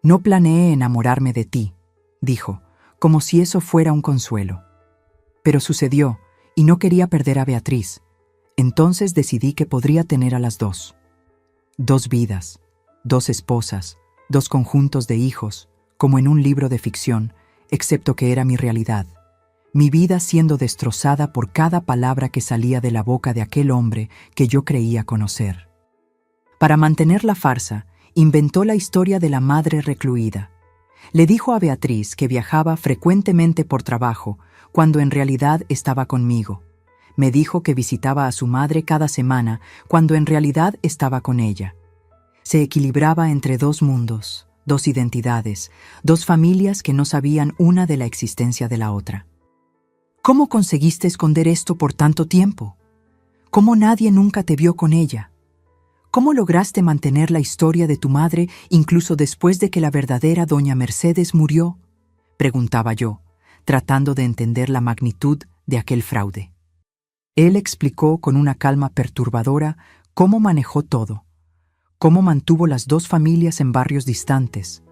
Speaker 1: No planeé enamorarme de ti, dijo, como si eso fuera un consuelo. Pero sucedió, y no quería perder a Beatriz. Entonces decidí que podría tener a las dos. 2 vidas, 2 esposas, 2 conjuntos de hijos, como en un libro de ficción, excepto que era mi realidad. Mi vida siendo destrozada por cada palabra que salía de la boca de aquel hombre que yo creía conocer. Para mantener la farsa, inventó la historia de la madre recluida. Le dijo a Beatriz que viajaba frecuentemente por trabajo, cuando en realidad estaba conmigo. Me dijo que visitaba a su madre cada semana, cuando en realidad estaba con ella. Se equilibraba entre 2 mundos, 2 identidades, 2 familias que no sabían una de la existencia de la otra. ¿Cómo conseguiste esconder esto por tanto tiempo? ¿Cómo nadie nunca te vio con ella? ¿Cómo lograste mantener la historia de tu madre incluso después de que la verdadera doña Mercedes murió? Preguntaba yo, tratando de entender la magnitud de aquel fraude. Él explicó con una calma perturbadora cómo manejó todo, cómo mantuvo las 2 familias en barrios distantes,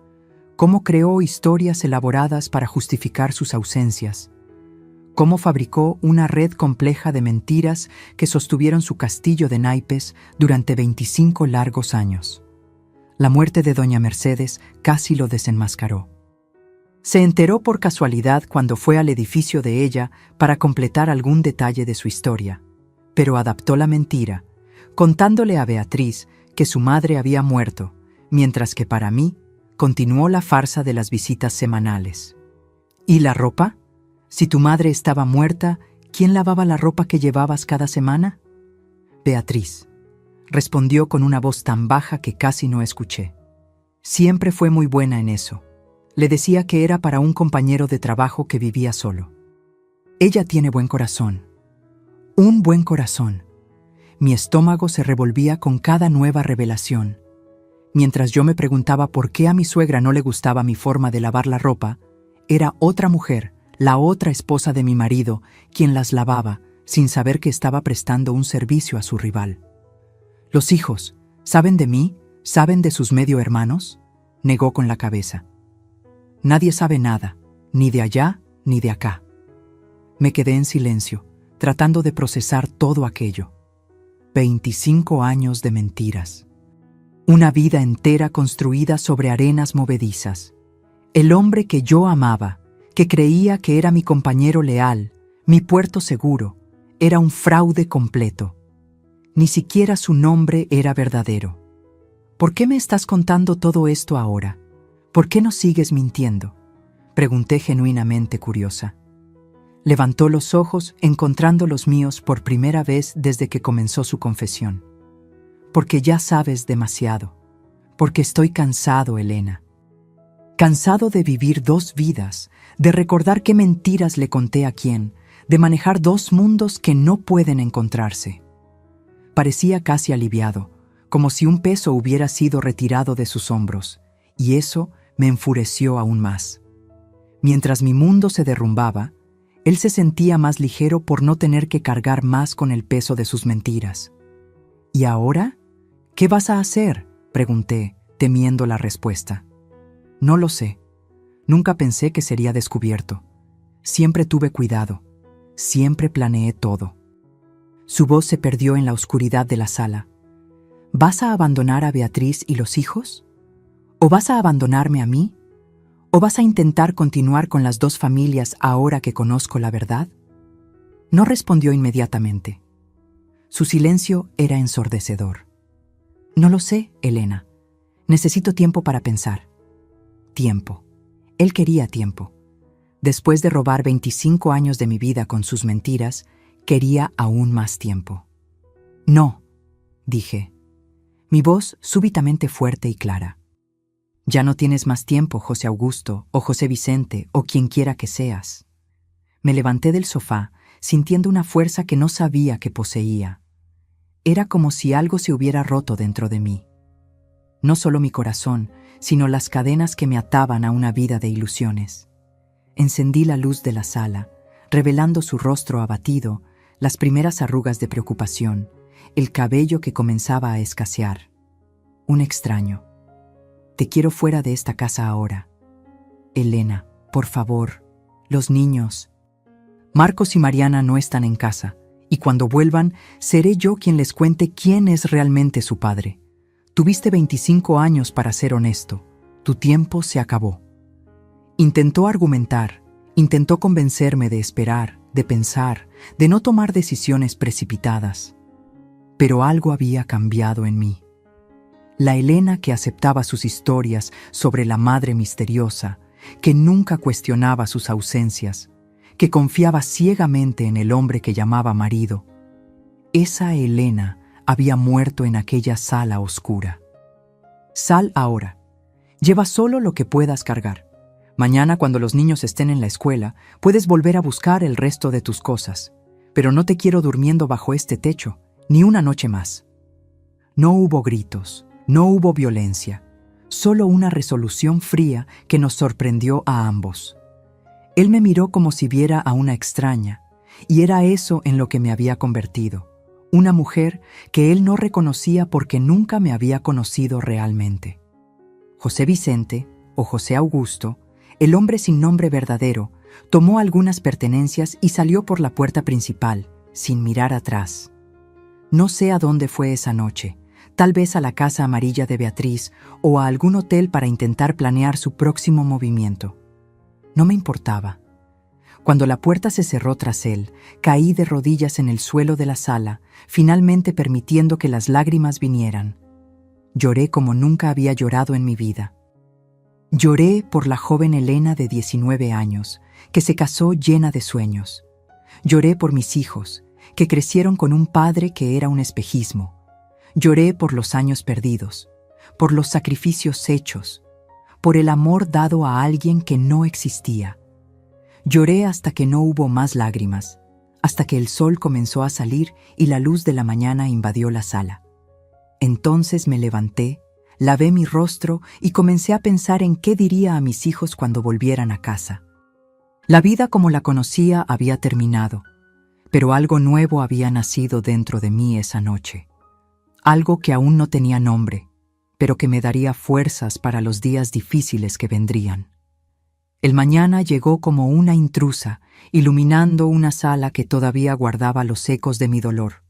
Speaker 1: cómo creó historias elaboradas para justificar sus ausencias, cómo fabricó una red compleja de mentiras que sostuvieron su castillo de naipes durante 25 largos años. La muerte de doña Mercedes casi lo desenmascaró. Se enteró por casualidad cuando fue al edificio de ella para completar algún detalle de su historia, pero adaptó la mentira, contándole a Beatriz que su madre había muerto, mientras que para mí continuó la farsa de las visitas semanales. ¿Y la ropa? Si tu madre estaba muerta, ¿quién lavaba la ropa que llevabas cada semana? Beatriz, respondió con una voz tan baja que casi no escuché. Siempre fue muy buena en eso. Le decía que era para un compañero de trabajo que vivía solo. Ella tiene buen corazón. Un buen corazón. Mi estómago se revolvía con cada nueva revelación. Mientras yo me preguntaba por qué a mi suegra no le gustaba mi forma de lavar la ropa, era otra mujer, la otra esposa de mi marido, quien las lavaba, sin saber que estaba prestando un servicio a su rival. «Los hijos, ¿saben de mí? ¿Saben de sus medio hermanos?», negó con la cabeza. «Nadie sabe nada, ni de allá ni de acá». Me quedé en silencio, tratando de procesar todo aquello. 25 años de mentiras. Una vida entera construida sobre arenas movedizas. El hombre que yo amaba, que creía que era mi compañero leal, mi puerto seguro, era un fraude completo. Ni siquiera su nombre era verdadero. ¿Por qué me estás contando todo esto ahora? ¿Por qué no sigues mintiendo? Pregunté genuinamente curiosa. Levantó los ojos, encontrando los míos por primera vez desde que comenzó su confesión. Porque ya sabes demasiado. Porque estoy cansado, Elena. Cansado de vivir dos vidas, de recordar qué mentiras le conté a quién, de manejar dos mundos que no pueden encontrarse. Parecía casi aliviado, como si un peso hubiera sido retirado de sus hombros, y eso me enfureció aún más. Mientras mi mundo se derrumbaba, él se sentía más ligero por no tener que cargar más con el peso de sus mentiras. ¿Y ahora? ¿Qué vas a hacer?, pregunté, temiendo la respuesta. No lo sé. Nunca pensé que sería descubierto. Siempre tuve cuidado. Siempre planeé todo. Su voz se perdió en la oscuridad de la sala. ¿Vas a abandonar a Beatriz y los hijos? ¿O vas a abandonarme a mí? ¿O vas a intentar continuar con las dos familias ahora que conozco la verdad? No respondió inmediatamente. Su silencio era ensordecedor. No lo sé, Elena. Necesito tiempo para pensar. Tiempo. Él quería tiempo. Después de robar 25 años de mi vida con sus mentiras, quería aún más tiempo. No, dije. Mi voz súbitamente fuerte y clara. Ya no tienes más tiempo, José Augusto, o José Vicente, o quien quiera que seas. Me levanté del sofá, sintiendo una fuerza que no sabía que poseía. Era como si algo se hubiera roto dentro de mí. No solo mi corazón, sino las cadenas que me ataban a una vida de ilusiones. Encendí la luz de la sala, revelando su rostro abatido, las primeras arrugas de preocupación, el cabello que comenzaba a escasear. Un extraño. Te quiero fuera de esta casa ahora. Elena, por favor, los niños. Marcos y Mariana no están en casa, y cuando vuelvan, seré yo quien les cuente quién es realmente su padre. Tuviste 25 años para ser honesto. Tu tiempo se acabó. Intentó argumentar, intentó convencerme de esperar, de pensar, de no tomar decisiones precipitadas. Pero algo había cambiado en mí. La Elena que aceptaba sus historias sobre la madre misteriosa, que nunca cuestionaba sus ausencias, que confiaba ciegamente en el hombre que llamaba marido. Esa Elena había muerto en aquella sala oscura. Sal ahora. Lleva solo lo que puedas cargar. Mañana, cuando los niños estén en la escuela, puedes volver a buscar el resto de tus cosas. Pero no te quiero durmiendo bajo este techo, ni una noche más. No hubo gritos, no hubo violencia, solo una resolución fría que nos sorprendió a ambos. Él me miró como si viera a una extraña, y era eso en lo que me había convertido. Una mujer que él no reconocía porque nunca me había conocido realmente. José Vicente, o José Augusto, el hombre sin nombre verdadero, tomó algunas pertenencias y salió por la puerta principal, sin mirar atrás. No sé a dónde fue esa noche, tal vez a la casa amarilla de Beatriz o a algún hotel para intentar planear su próximo movimiento. No me importaba. Cuando la puerta se cerró tras él, caí de rodillas en el suelo de la sala, finalmente permitiendo que las lágrimas vinieran. Lloré como nunca había llorado en mi vida. Lloré por la joven Elena de 19 años, que se casó llena de sueños. Lloré por mis hijos, que crecieron con un padre que era un espejismo. Lloré por los años perdidos, por los sacrificios hechos, por el amor dado a alguien que no existía. Lloré hasta que no hubo más lágrimas, hasta que el sol comenzó a salir y la luz de la mañana invadió la sala. Entonces me levanté, lavé mi rostro y comencé a pensar en qué diría a mis hijos cuando volvieran a casa. La vida como la conocía había terminado, pero algo nuevo había nacido dentro de mí esa noche. Algo que aún no tenía nombre, pero que me daría fuerzas para los días difíciles que vendrían. El mañana llegó como una intrusa, iluminando una sala que todavía guardaba los ecos de mi dolor.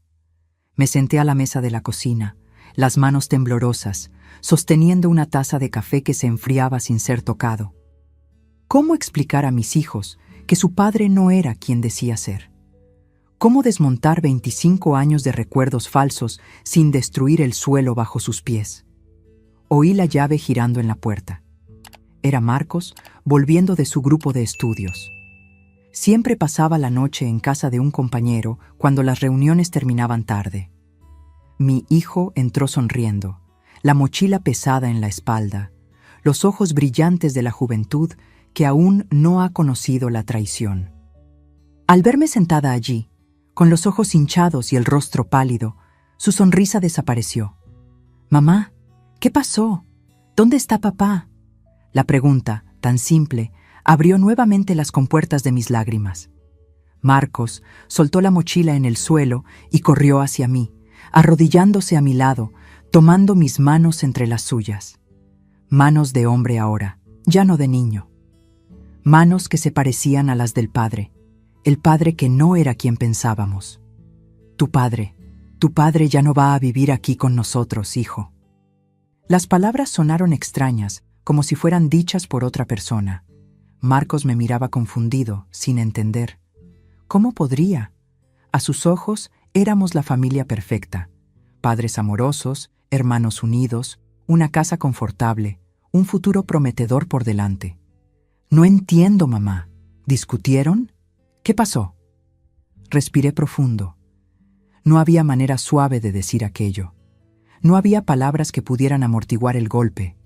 Speaker 1: Me senté a la mesa de la cocina, las manos temblorosas, sosteniendo una taza de café que se enfriaba sin ser tocado. ¿Cómo explicar a mis hijos que su padre no era quien decía ser? ¿Cómo desmontar 25 años de recuerdos falsos sin destruir el suelo bajo sus pies? Oí la llave girando en la puerta. Era Marcos, volviendo de su grupo de estudios. Siempre pasaba la noche en casa de un compañero cuando las reuniones terminaban tarde. Mi hijo entró sonriendo, la mochila pesada en la espalda, los ojos brillantes de la juventud que aún no ha conocido la traición. Al verme sentada allí, con los ojos hinchados y el rostro pálido, su sonrisa desapareció. «Mamá, ¿qué pasó? ¿Dónde está papá?». La pregunta, tan simple, abrió nuevamente las compuertas de mis lágrimas. Marcos soltó la mochila en el suelo y corrió hacia mí, arrodillándose a mi lado, tomando mis manos entre las suyas. Manos de hombre ahora, ya no de niño. Manos que se parecían a las del padre, el padre que no era quien pensábamos. Tu padre ya no va a vivir aquí con nosotros, hijo». Las palabras sonaron extrañas, como si fueran dichas por otra persona. Marcos me miraba confundido, sin entender. ¿Cómo podría? A sus ojos éramos la familia perfecta. Padres amorosos, hermanos unidos, una casa confortable, un futuro prometedor por delante. «No entiendo, mamá. ¿Discutieron? ¿Qué pasó?». Respiré profundo. No había manera suave de decir aquello. No había palabras que pudieran amortiguar el golpe.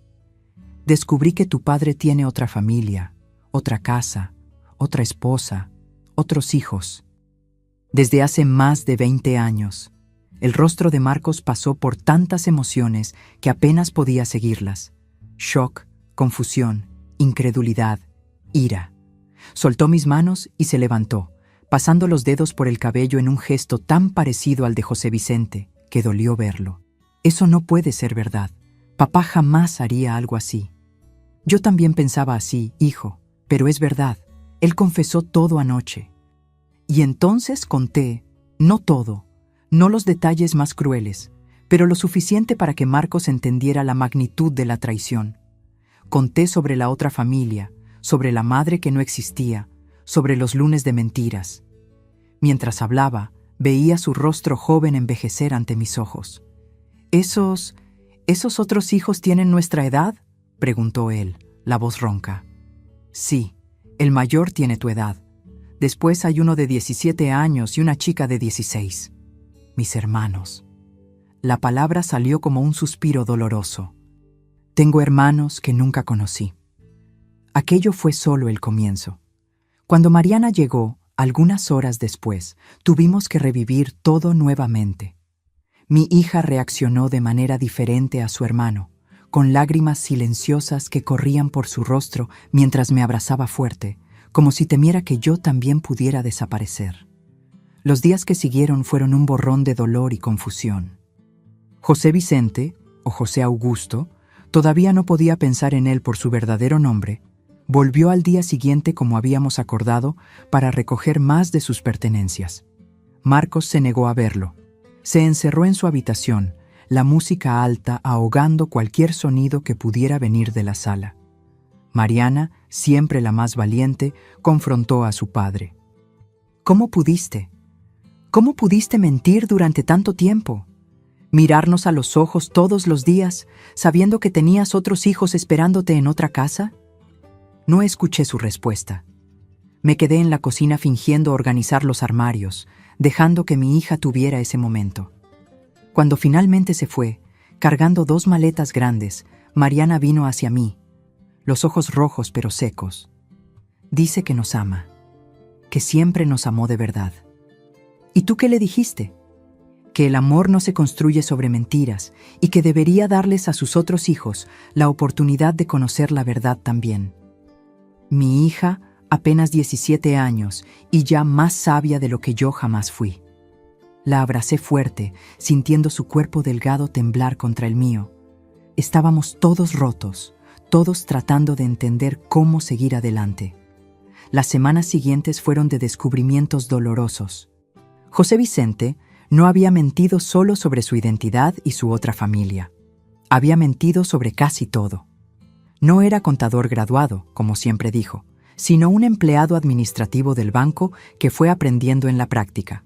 Speaker 1: Descubrí que tu padre tiene otra familia, otra casa, otra esposa, otros hijos. Desde hace más de 20 años, el rostro de Marcos pasó por tantas emociones que apenas podía seguirlas. Shock, confusión, incredulidad, ira. Soltó mis manos y se levantó, pasando los dedos por el cabello en un gesto tan parecido al de José Vicente, que dolió verlo. Eso no puede ser verdad. Papá jamás haría algo así. Yo también pensaba así, hijo, pero es verdad. Él confesó todo anoche. Y entonces conté, no todo, no los detalles más crueles, pero lo suficiente para que Marcos entendiera la magnitud de la traición. Conté sobre la otra familia, sobre la madre que no existía, sobre los lunes de mentiras. Mientras hablaba, veía su rostro joven envejecer ante mis ojos. ¿Esos otros hijos tienen nuestra edad?», preguntó él, la voz ronca. «Sí, el mayor tiene tu edad. Después hay uno de 17 años y una chica de 16. Mis hermanos». La palabra salió como un suspiro doloroso. «Tengo hermanos que nunca conocí». Aquello fue solo el comienzo. Cuando Mariana llegó, algunas horas después, tuvimos que revivir todo nuevamente. Mi hija reaccionó de manera diferente a su hermano, con lágrimas silenciosas que corrían por su rostro mientras me abrazaba fuerte, como si temiera que yo también pudiera desaparecer. Los días que siguieron fueron un borrón de dolor y confusión. José Vicente, o José Augusto, todavía no podía pensar en él por su verdadero nombre, volvió al día siguiente como habíamos acordado para recoger más de sus pertenencias. Marcos se negó a verlo. Se encerró en su habitación, la música alta ahogando cualquier sonido que pudiera venir de la sala. Mariana, siempre la más valiente, confrontó a su padre. «¿Cómo pudiste? ¿Cómo pudiste mentir durante tanto tiempo? Mirarnos a los ojos todos los días, sabiendo que tenías otros hijos esperándote en otra casa». No escuché su respuesta. Me quedé en la cocina fingiendo organizar los armarios, dejando que mi hija tuviera ese momento. Cuando finalmente se fue, cargando 2 maletas grandes, Mariana vino hacia mí, los ojos rojos pero secos. Dice que nos ama, que siempre nos amó de verdad. ¿Y tú qué le dijiste? Que el amor no se construye sobre mentiras y que debería darles a sus otros hijos la oportunidad de conocer la verdad también. Mi hija, apenas 17 años y ya más sabia de lo que yo jamás fui. La abracé fuerte, sintiendo su cuerpo delgado temblar contra el mío. Estábamos todos rotos, todos tratando de entender cómo seguir adelante. Las semanas siguientes fueron de descubrimientos dolorosos. José Vicente no había mentido solo sobre su identidad y su otra familia. Había mentido sobre casi todo. No era contador graduado, como siempre dijo, sino un empleado administrativo del banco que fue aprendiendo en la práctica.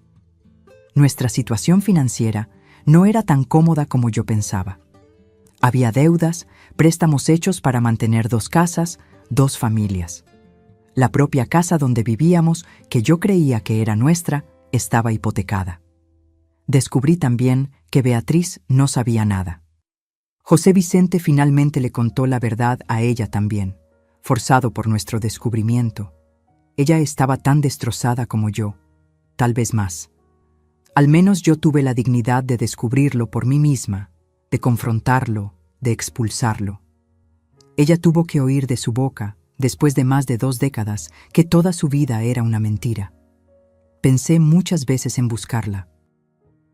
Speaker 1: Nuestra situación financiera no era tan cómoda como yo pensaba. Había deudas, préstamos hechos para mantener 2 casas, 2 familias. La propia casa donde vivíamos, que yo creía que era nuestra, estaba hipotecada. Descubrí también que Beatriz no sabía nada. José Vicente finalmente le contó la verdad a ella también, forzado por nuestro descubrimiento. Ella estaba tan destrozada como yo, tal vez más. Al menos yo tuve la dignidad de descubrirlo por mí misma, de confrontarlo, de expulsarlo. Ella tuvo que oír de su boca, después de más de 2 décadas, que toda su vida era una mentira. Pensé muchas veces en buscarla.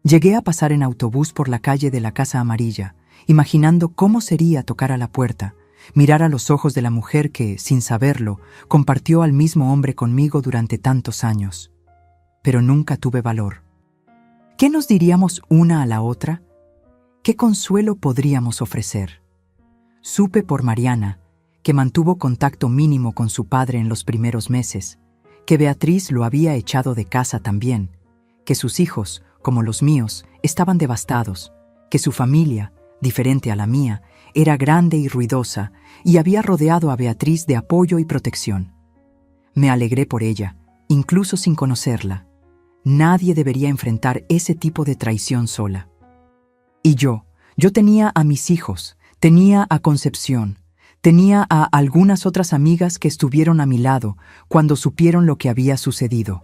Speaker 1: Llegué a pasar en autobús por la calle de la Casa Amarilla, imaginando cómo sería tocar a la puerta, mirar a los ojos de la mujer que, sin saberlo, compartió al mismo hombre conmigo durante tantos años. Pero nunca tuve valor. ¿Qué nos diríamos una a la otra? ¿Qué consuelo podríamos ofrecer? Supe por Mariana, que mantuvo contacto mínimo con su padre en los primeros meses, que Beatriz lo había echado de casa también, que sus hijos, como los míos, estaban devastados, que su familia, diferente a la mía, era grande y ruidosa y había rodeado a Beatriz de apoyo y protección. Me alegré por ella, incluso sin conocerla. Nadie debería enfrentar ese tipo de traición sola. Y yo tenía a mis hijos, tenía a Concepción, tenía a algunas otras amigas que estuvieron a mi lado cuando supieron lo que había sucedido.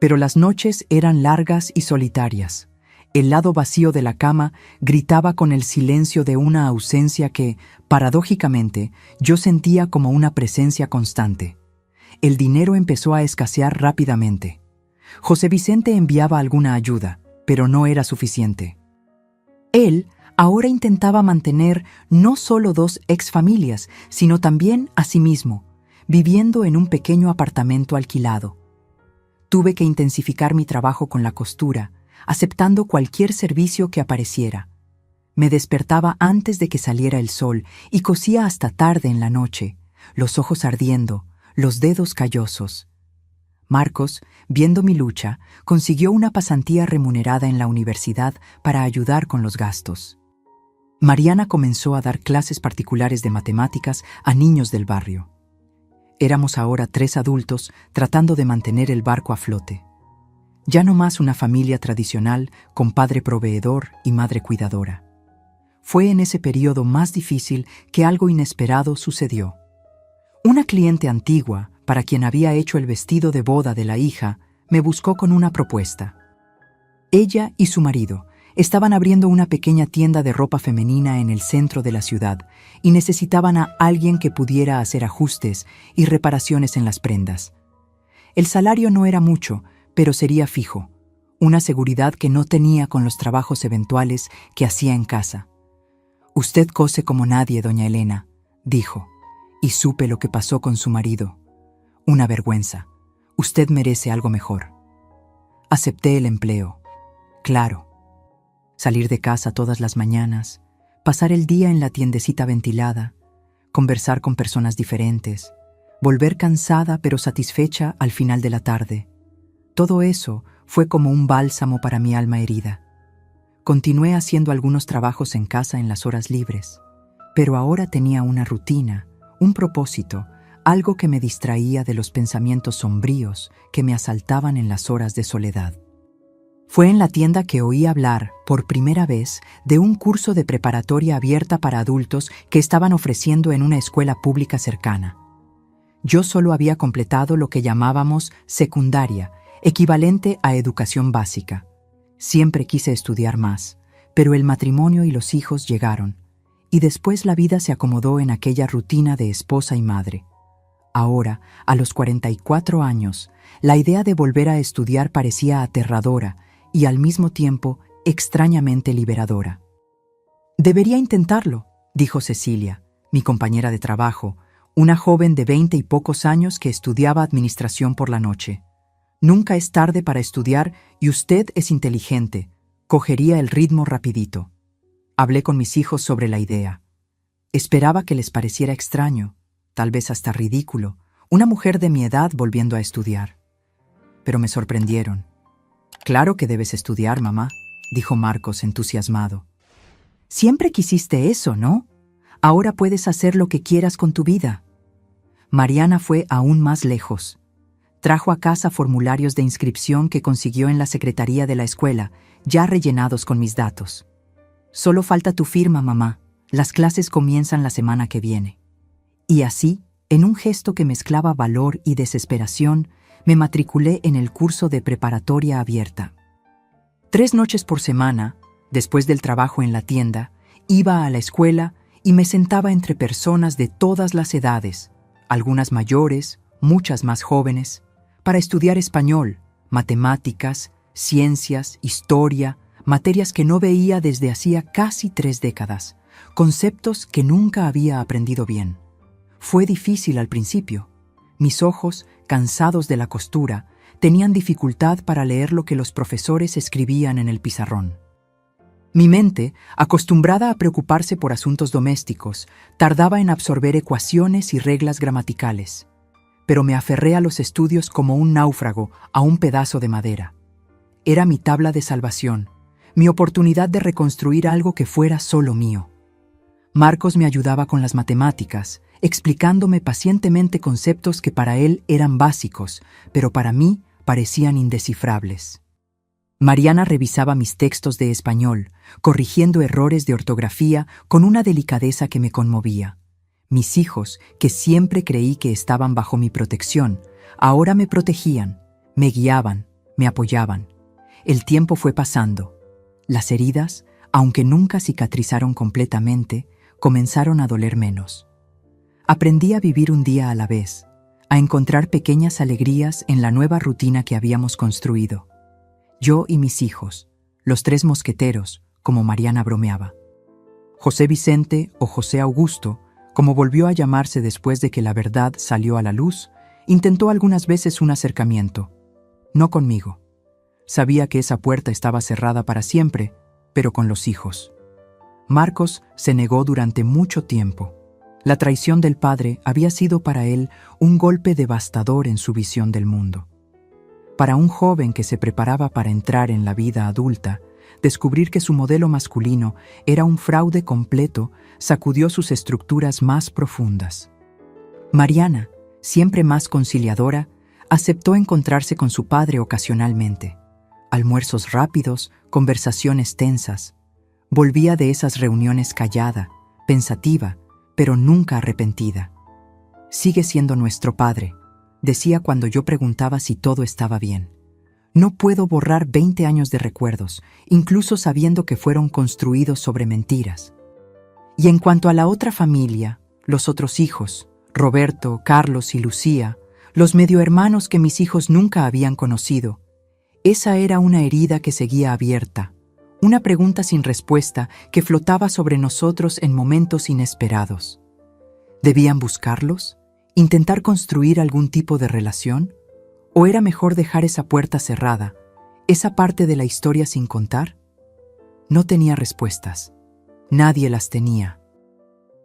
Speaker 1: Pero las noches eran largas y solitarias. El lado vacío de la cama gritaba con el silencio de una ausencia que, paradójicamente, yo sentía como una presencia constante. El dinero empezó a escasear rápidamente. José Vicente enviaba alguna ayuda, pero no era suficiente. Él ahora intentaba mantener no solo 2 exfamilias, sino también a sí mismo, viviendo en un pequeño apartamento alquilado. Tuve que intensificar mi trabajo con la costura, aceptando cualquier servicio que apareciera. Me despertaba antes de que saliera el sol y cosía hasta tarde en la noche, los ojos ardiendo, los dedos callosos. Marcos, viendo mi lucha, consiguió una pasantía remunerada en la universidad para ayudar con los gastos. Mariana comenzó a dar clases particulares de matemáticas a niños del barrio. Éramos ahora 3 adultos tratando de mantener el barco a flote. Ya no más una familia tradicional con padre proveedor y madre cuidadora. Fue en ese periodo más difícil que algo inesperado sucedió. Una cliente antigua, para quien había hecho el vestido de boda de la hija, me buscó con una propuesta. Ella y su marido estaban abriendo una pequeña tienda de ropa femenina en el centro de la ciudad y necesitaban a alguien que pudiera hacer ajustes y reparaciones en las prendas. El salario no era mucho, pero sería fijo, una seguridad que no tenía con los trabajos eventuales que hacía en casa. «Usted cose como nadie, doña Elena», dijo, y supe lo que pasó con su marido. «Una vergüenza. Usted merece algo mejor». Acepté el empleo. Claro. Salir de casa todas las mañanas, pasar el día en la tiendecita ventilada, conversar con personas diferentes, volver cansada pero satisfecha al final de la tarde. Todo eso fue como un bálsamo para mi alma herida. Continué haciendo algunos trabajos en casa en las horas libres, pero ahora tenía una rutina, un propósito, algo que me distraía de los pensamientos sombríos que me asaltaban en las horas de soledad. Fue en la tienda que oí hablar, por primera vez, de un curso de preparatoria abierta para adultos que estaban ofreciendo en una escuela pública cercana. Yo solo había completado lo que llamábamos secundaria, equivalente a educación básica. Siempre quise estudiar más, pero el matrimonio y los hijos llegaron, y después la vida se acomodó en aquella rutina de esposa y madre. Ahora, a los 44 años, la idea de volver a estudiar parecía aterradora y al mismo tiempo extrañamente liberadora. «Debería intentarlo», dijo Cecilia, mi compañera de trabajo, una joven de 20 y pocos años que estudiaba administración por la noche. «Nunca es tarde para estudiar y usted es inteligente. Cogería el ritmo rapidito». Hablé con mis hijos sobre la idea. Esperaba que les pareciera extraño, tal vez hasta ridículo, una mujer de mi edad volviendo a estudiar. Pero me sorprendieron. «Claro que debes estudiar, mamá», dijo Marcos entusiasmado. Siempre quisiste eso, ¿no? Ahora puedes hacer lo que quieras con tu vida. Mariana fue aún más lejos. Trajo a casa formularios de inscripción que consiguió en la secretaría de la escuela, ya rellenados con mis datos. Solo falta tu firma, mamá. Las clases comienzan la semana que viene. Y así, en un gesto que mezclaba valor y desesperación, me matriculé en el curso de preparatoria abierta. 3 noches por semana, después del trabajo en la tienda, iba a la escuela y me sentaba entre personas de todas las edades, algunas mayores, muchas más jóvenes, para estudiar español, matemáticas, ciencias, historia, materias que no veía desde hacía casi 3 décadas, conceptos que nunca había aprendido bien. Fue difícil al principio. Mis ojos, cansados de la costura, tenían dificultad para leer lo que los profesores escribían en el pizarrón. Mi mente, acostumbrada a preocuparse por asuntos domésticos, tardaba en absorber ecuaciones y reglas gramaticales. Pero me aferré a los estudios como un náufrago a un pedazo de madera. Era mi tabla de salvación, mi oportunidad de reconstruir algo que fuera solo mío. Marcos me ayudaba con las matemáticas, explicándome pacientemente conceptos que para él eran básicos, pero para mí parecían indescifrables. Mariana revisaba mis textos de español, corrigiendo errores de ortografía con una delicadeza que me conmovía. Mis hijos, que siempre creí que estaban bajo mi protección, ahora me protegían, me guiaban, me apoyaban. El tiempo fue pasando. Las heridas, aunque nunca cicatrizaron completamente, comenzaron a doler menos. Aprendí a vivir un día a la vez, a encontrar pequeñas alegrías en la nueva rutina que habíamos construido. Yo y mis hijos, los 3 mosqueteros, como Mariana bromeaba. José Vicente o José Augusto, como volvió a llamarse después de que la verdad salió a la luz, intentó algunas veces un acercamiento. No conmigo. Sabía que esa puerta estaba cerrada para siempre, pero con los hijos. Marcos se negó durante mucho tiempo. La traición del padre había sido para él un golpe devastador en su visión del mundo. Para un joven que se preparaba para entrar en la vida adulta, descubrir que su modelo masculino era un fraude completo sacudió sus estructuras más profundas. Mariana, siempre más conciliadora, aceptó encontrarse con su padre ocasionalmente. Almuerzos rápidos, conversaciones tensas. Volvía de esas reuniones callada, pensativa, pero nunca arrepentida. «Sigue siendo nuestro padre», decía cuando yo preguntaba si todo estaba bien. No puedo borrar 20 años de recuerdos, incluso sabiendo que fueron construidos sobre mentiras. Y en cuanto a la otra familia, los otros hijos, Roberto, Carlos y Lucía, los mediohermanos que mis hijos nunca habían conocido, esa era una herida que seguía abierta, una pregunta sin respuesta que flotaba sobre nosotros en momentos inesperados. ¿Debían buscarlos? ¿Intentar construir algún tipo de relación? ¿O era mejor dejar esa puerta cerrada, esa parte de la historia sin contar? No tenía respuestas. Nadie las tenía.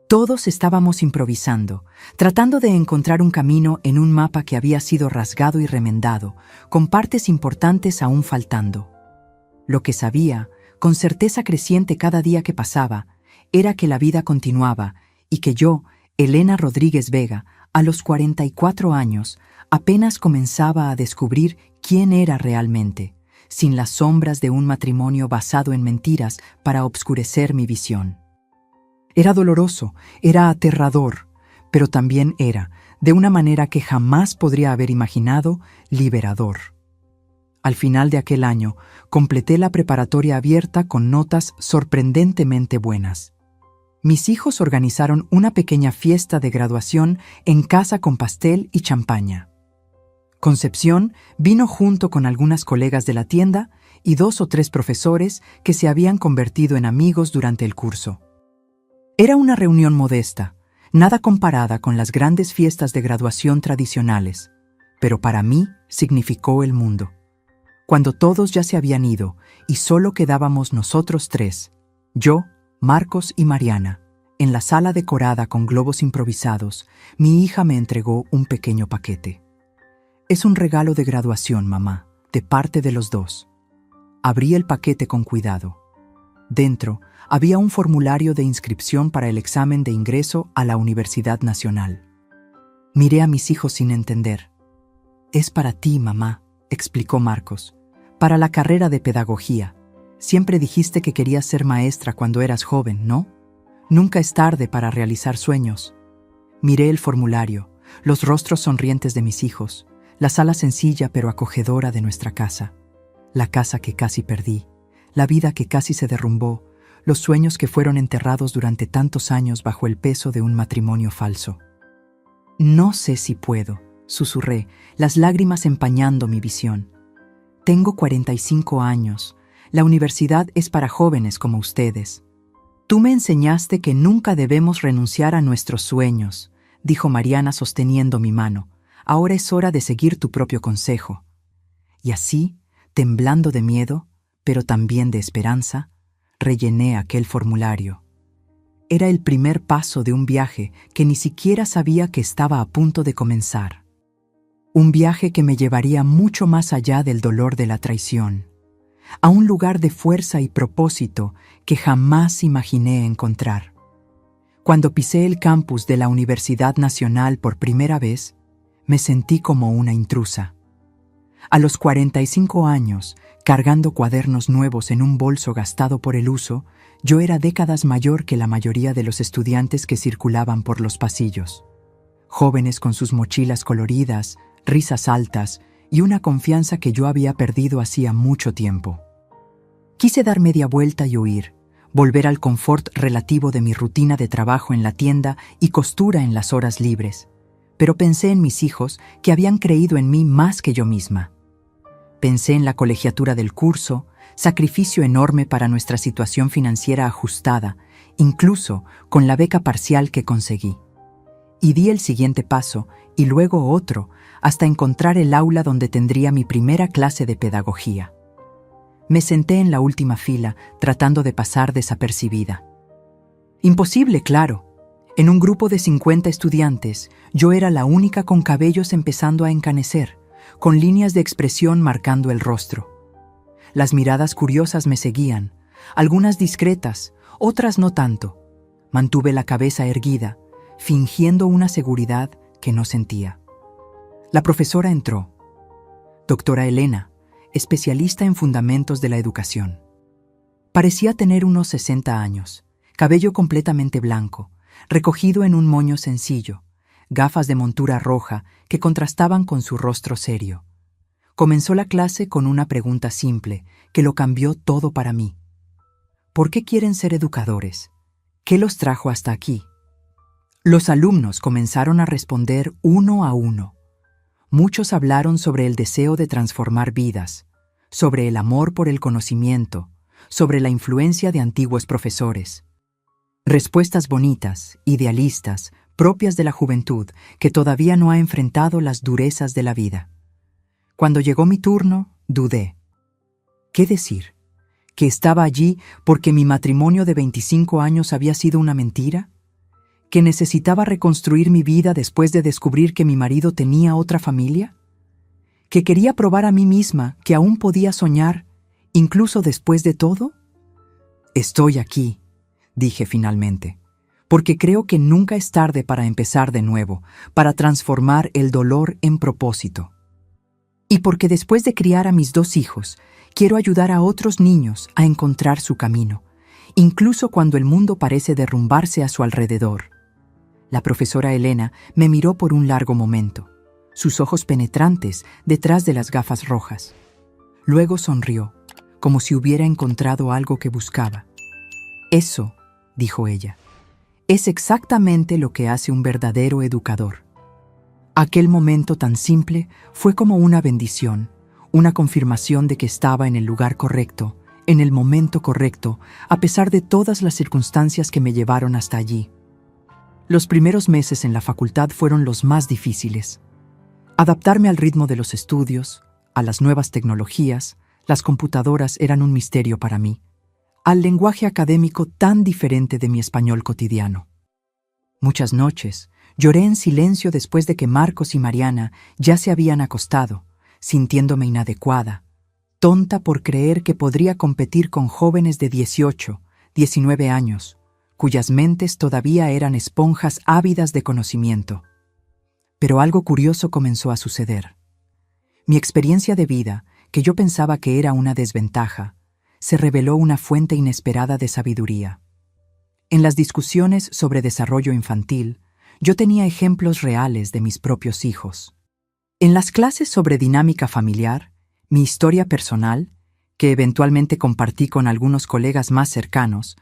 Speaker 1: Todos estábamos improvisando, tratando de encontrar un camino en un mapa que había sido rasgado y remendado, con partes importantes aún faltando. Lo que sabía, con certeza creciente cada día que pasaba, era que la vida continuaba y que yo, Elena Rodríguez Vega, a los 44 años, apenas comenzaba a descubrir quién era realmente, sin las sombras de un matrimonio basado en mentiras para obscurecer mi visión. Era doloroso, era aterrador, pero también era, de una manera que jamás podría haber imaginado, liberador. Al final de aquel año, completé la preparatoria abierta con notas sorprendentemente buenas. Mis hijos organizaron una pequeña fiesta de graduación en casa con pastel y champaña. Concepción vino junto con algunas colegas de la tienda y 2 o 3 profesores que se habían convertido en amigos durante el curso. Era una reunión modesta, nada comparada con las grandes fiestas de graduación tradicionales, pero para mí significó el mundo. Cuando todos ya se habían ido y solo quedábamos nosotros 3, yo, Marcos y Mariana, en la sala decorada con globos improvisados, mi hija me entregó un pequeño paquete. «Es un regalo de graduación, mamá, de parte de los 2». Abrí el paquete con cuidado. Dentro había un formulario de inscripción para el examen de ingreso a la Universidad Nacional. Miré a mis hijos sin entender. «Es para ti, mamá», explicó Marcos. «Para la carrera de pedagogía. Siempre dijiste que querías ser maestra cuando eras joven, ¿no? Nunca es tarde para realizar sueños». Miré el formulario, los rostros sonrientes de mis hijos, la sala sencilla pero acogedora de nuestra casa, la casa que casi perdí, la vida que casi se derrumbó, los sueños que fueron enterrados durante tantos años bajo el peso de un matrimonio falso. «No sé si puedo», susurré, las lágrimas empañando mi visión. «Tengo 45 años. La universidad es para jóvenes como ustedes». «Tú me enseñaste que nunca debemos renunciar a nuestros sueños», dijo Mariana sosteniendo mi mano. «Ahora es hora de seguir tu propio consejo». Y así, temblando de miedo, pero también de esperanza, rellené aquel formulario. Era el primer paso de un viaje que ni siquiera sabía que estaba a punto de comenzar. Un viaje que me llevaría mucho más allá del dolor de la traición, a un lugar de fuerza y propósito que jamás imaginé encontrar. Cuando pisé el campus de la Universidad Nacional por primera vez, me sentí como una intrusa. A los 45 años, cargando cuadernos nuevos en un bolso gastado por el uso, yo era décadas mayor que la mayoría de los estudiantes que circulaban por los pasillos. Jóvenes con sus mochilas coloridas, risas altas y una confianza que yo había perdido hacía mucho tiempo. Quise dar media vuelta y huir, volver al confort relativo de mi rutina de trabajo en la tienda y costura en las horas libres. Pero pensé en mis hijos que habían creído en mí más que yo misma. Pensé en la colegiatura del curso, sacrificio enorme para nuestra situación financiera ajustada, incluso con la beca parcial que conseguí. Y di el siguiente paso, y luego otro, hasta encontrar el aula donde tendría mi primera clase de pedagogía. Me senté en la última fila, tratando de pasar desapercibida. Imposible, claro. En un grupo de 50 estudiantes, yo era la única con cabellos empezando a encanecer, con líneas de expresión marcando el rostro. Las miradas curiosas me seguían, algunas discretas, otras no tanto. Mantuve la cabeza erguida, fingiendo una seguridad que no sentía. La profesora entró. Doctora Elena, especialista en fundamentos de la educación. Parecía tener unos 60 años, cabello completamente blanco, recogido en un moño sencillo, gafas de montura roja que contrastaban con su rostro serio. Comenzó la clase con una pregunta simple que lo cambió todo para mí. ¿Por qué quieren ser educadores? ¿Qué los trajo hasta aquí? Los alumnos comenzaron a responder uno a uno. Muchos hablaron sobre el deseo de transformar vidas, sobre el amor por el conocimiento, sobre la influencia de antiguos profesores. Respuestas bonitas, idealistas, propias de la juventud que todavía no ha enfrentado las durezas de la vida. Cuando llegó mi turno, dudé. ¿Qué decir? ¿Que estaba allí porque mi matrimonio de 25 años había sido una mentira? ¿Que necesitaba reconstruir mi vida después de descubrir que mi marido tenía otra familia? ¿Que quería probar a mí misma que aún podía soñar, incluso después de todo? Estoy aquí, dije finalmente, porque creo que nunca es tarde para empezar de nuevo, para transformar el dolor en propósito. Y porque después de criar a mis 2 hijos, quiero ayudar a otros niños a encontrar su camino, incluso cuando el mundo parece derrumbarse a su alrededor. La profesora Elena me miró por un largo momento, sus ojos penetrantes detrás de las gafas rojas. Luego sonrió, como si hubiera encontrado algo que buscaba. «Eso», dijo ella, «es exactamente lo que hace un verdadero educador». Aquel momento tan simple fue como una bendición, una confirmación de que estaba en el lugar correcto, en el momento correcto, a pesar de todas las circunstancias que me llevaron hasta allí. Los primeros meses en la facultad fueron los más difíciles. Adaptarme al ritmo de los estudios, a las nuevas tecnologías, las computadoras eran un misterio para mí, al lenguaje académico tan diferente de mi español cotidiano. Muchas noches lloré en silencio después de que Marcos y Mariana ya se habían acostado, sintiéndome inadecuada, tonta por creer que podría competir con jóvenes de 18, 19 años, cuyas mentes todavía eran esponjas ávidas de conocimiento. Pero algo curioso comenzó a suceder. Mi experiencia de vida, que yo pensaba que era una desventaja, se reveló una fuente inesperada de sabiduría. En las discusiones sobre desarrollo infantil, yo tenía ejemplos reales de mis propios hijos. En las clases sobre dinámica familiar, mi historia personal, que eventualmente compartí con algunos colegas más cercanos,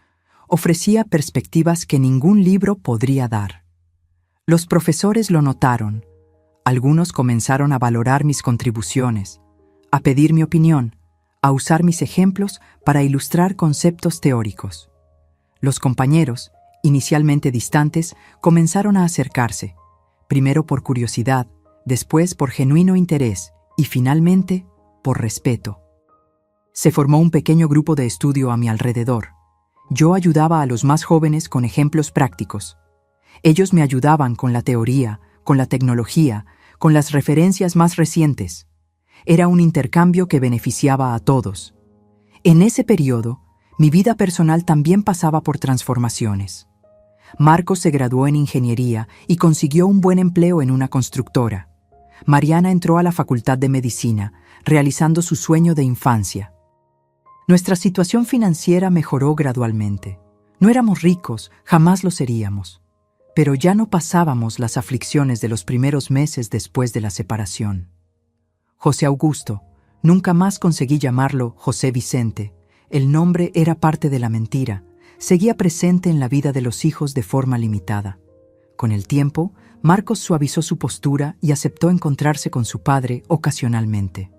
Speaker 1: ofrecía perspectivas que ningún libro podría dar. Los profesores lo notaron. Algunos comenzaron a valorar mis contribuciones, a pedir mi opinión, a usar mis ejemplos para ilustrar conceptos teóricos. Los compañeros, inicialmente distantes, comenzaron a acercarse, primero por curiosidad, después por genuino interés y finalmente por respeto. Se formó un pequeño grupo de estudio a mi alrededor. Yo ayudaba a los más jóvenes con ejemplos prácticos. Ellos me ayudaban con la teoría, con la tecnología, con las referencias más recientes. Era un intercambio que beneficiaba a todos. En ese periodo, mi vida personal también pasaba por transformaciones. Marcos se graduó en ingeniería y consiguió un buen empleo en una constructora. Mariana entró a la Facultad de Medicina, realizando su sueño de infancia. Nuestra situación financiera mejoró gradualmente. No éramos ricos, jamás lo seríamos. Pero ya no pasábamos las aflicciones de los primeros meses después de la separación. José Augusto, nunca más conseguí llamarlo José Vicente. El nombre era parte de la mentira. Seguía presente en la vida de los hijos de forma limitada. Con el tiempo, Marcos suavizó su postura y aceptó encontrarse con su padre ocasionalmente.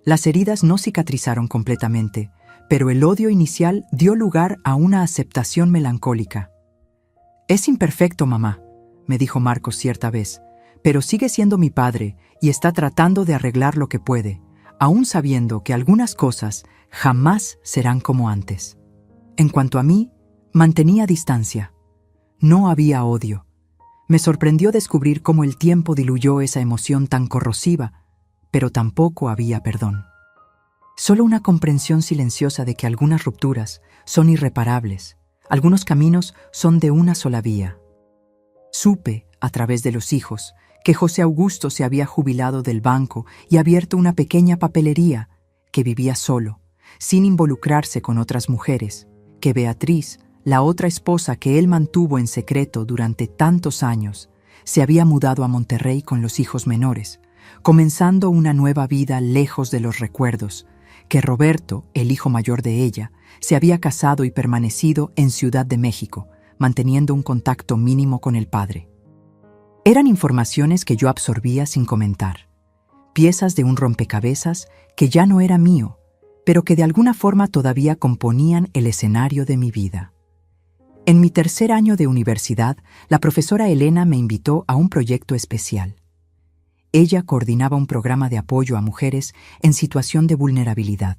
Speaker 1: Las heridas no cicatrizaron completamente, pero el odio inicial dio lugar a una aceptación melancólica. «Es imperfecto, mamá», me dijo Marcos cierta vez, «pero sigue siendo mi padre y está tratando de arreglar lo que puede, aún sabiendo que algunas cosas jamás serán como antes». En cuanto a mí, mantenía distancia. No había odio. Me sorprendió descubrir cómo el tiempo diluyó esa emoción tan corrosiva, pero tampoco había perdón. Solo una comprensión silenciosa de que algunas rupturas son irreparables, algunos caminos son de una sola vía. Supe, a través de los hijos, que José Augusto se había jubilado del banco y abierto una pequeña papelería, que vivía solo, sin involucrarse con otras mujeres, que Beatriz, la otra esposa que él mantuvo en secreto durante tantos años, se había mudado a Monterrey con los hijos menores, comenzando una nueva vida lejos de los recuerdos, que Roberto, el hijo mayor de ella, se había casado y permanecido en Ciudad de México, manteniendo un contacto mínimo con el padre. Eran informaciones que yo absorbía sin comentar, piezas de un rompecabezas que ya no era mío, pero que de alguna forma todavía componían el escenario de mi vida. En mi tercer año de universidad, la profesora Elena me invitó a un proyecto especial. Ella coordinaba un programa de apoyo a mujeres en situación de vulnerabilidad,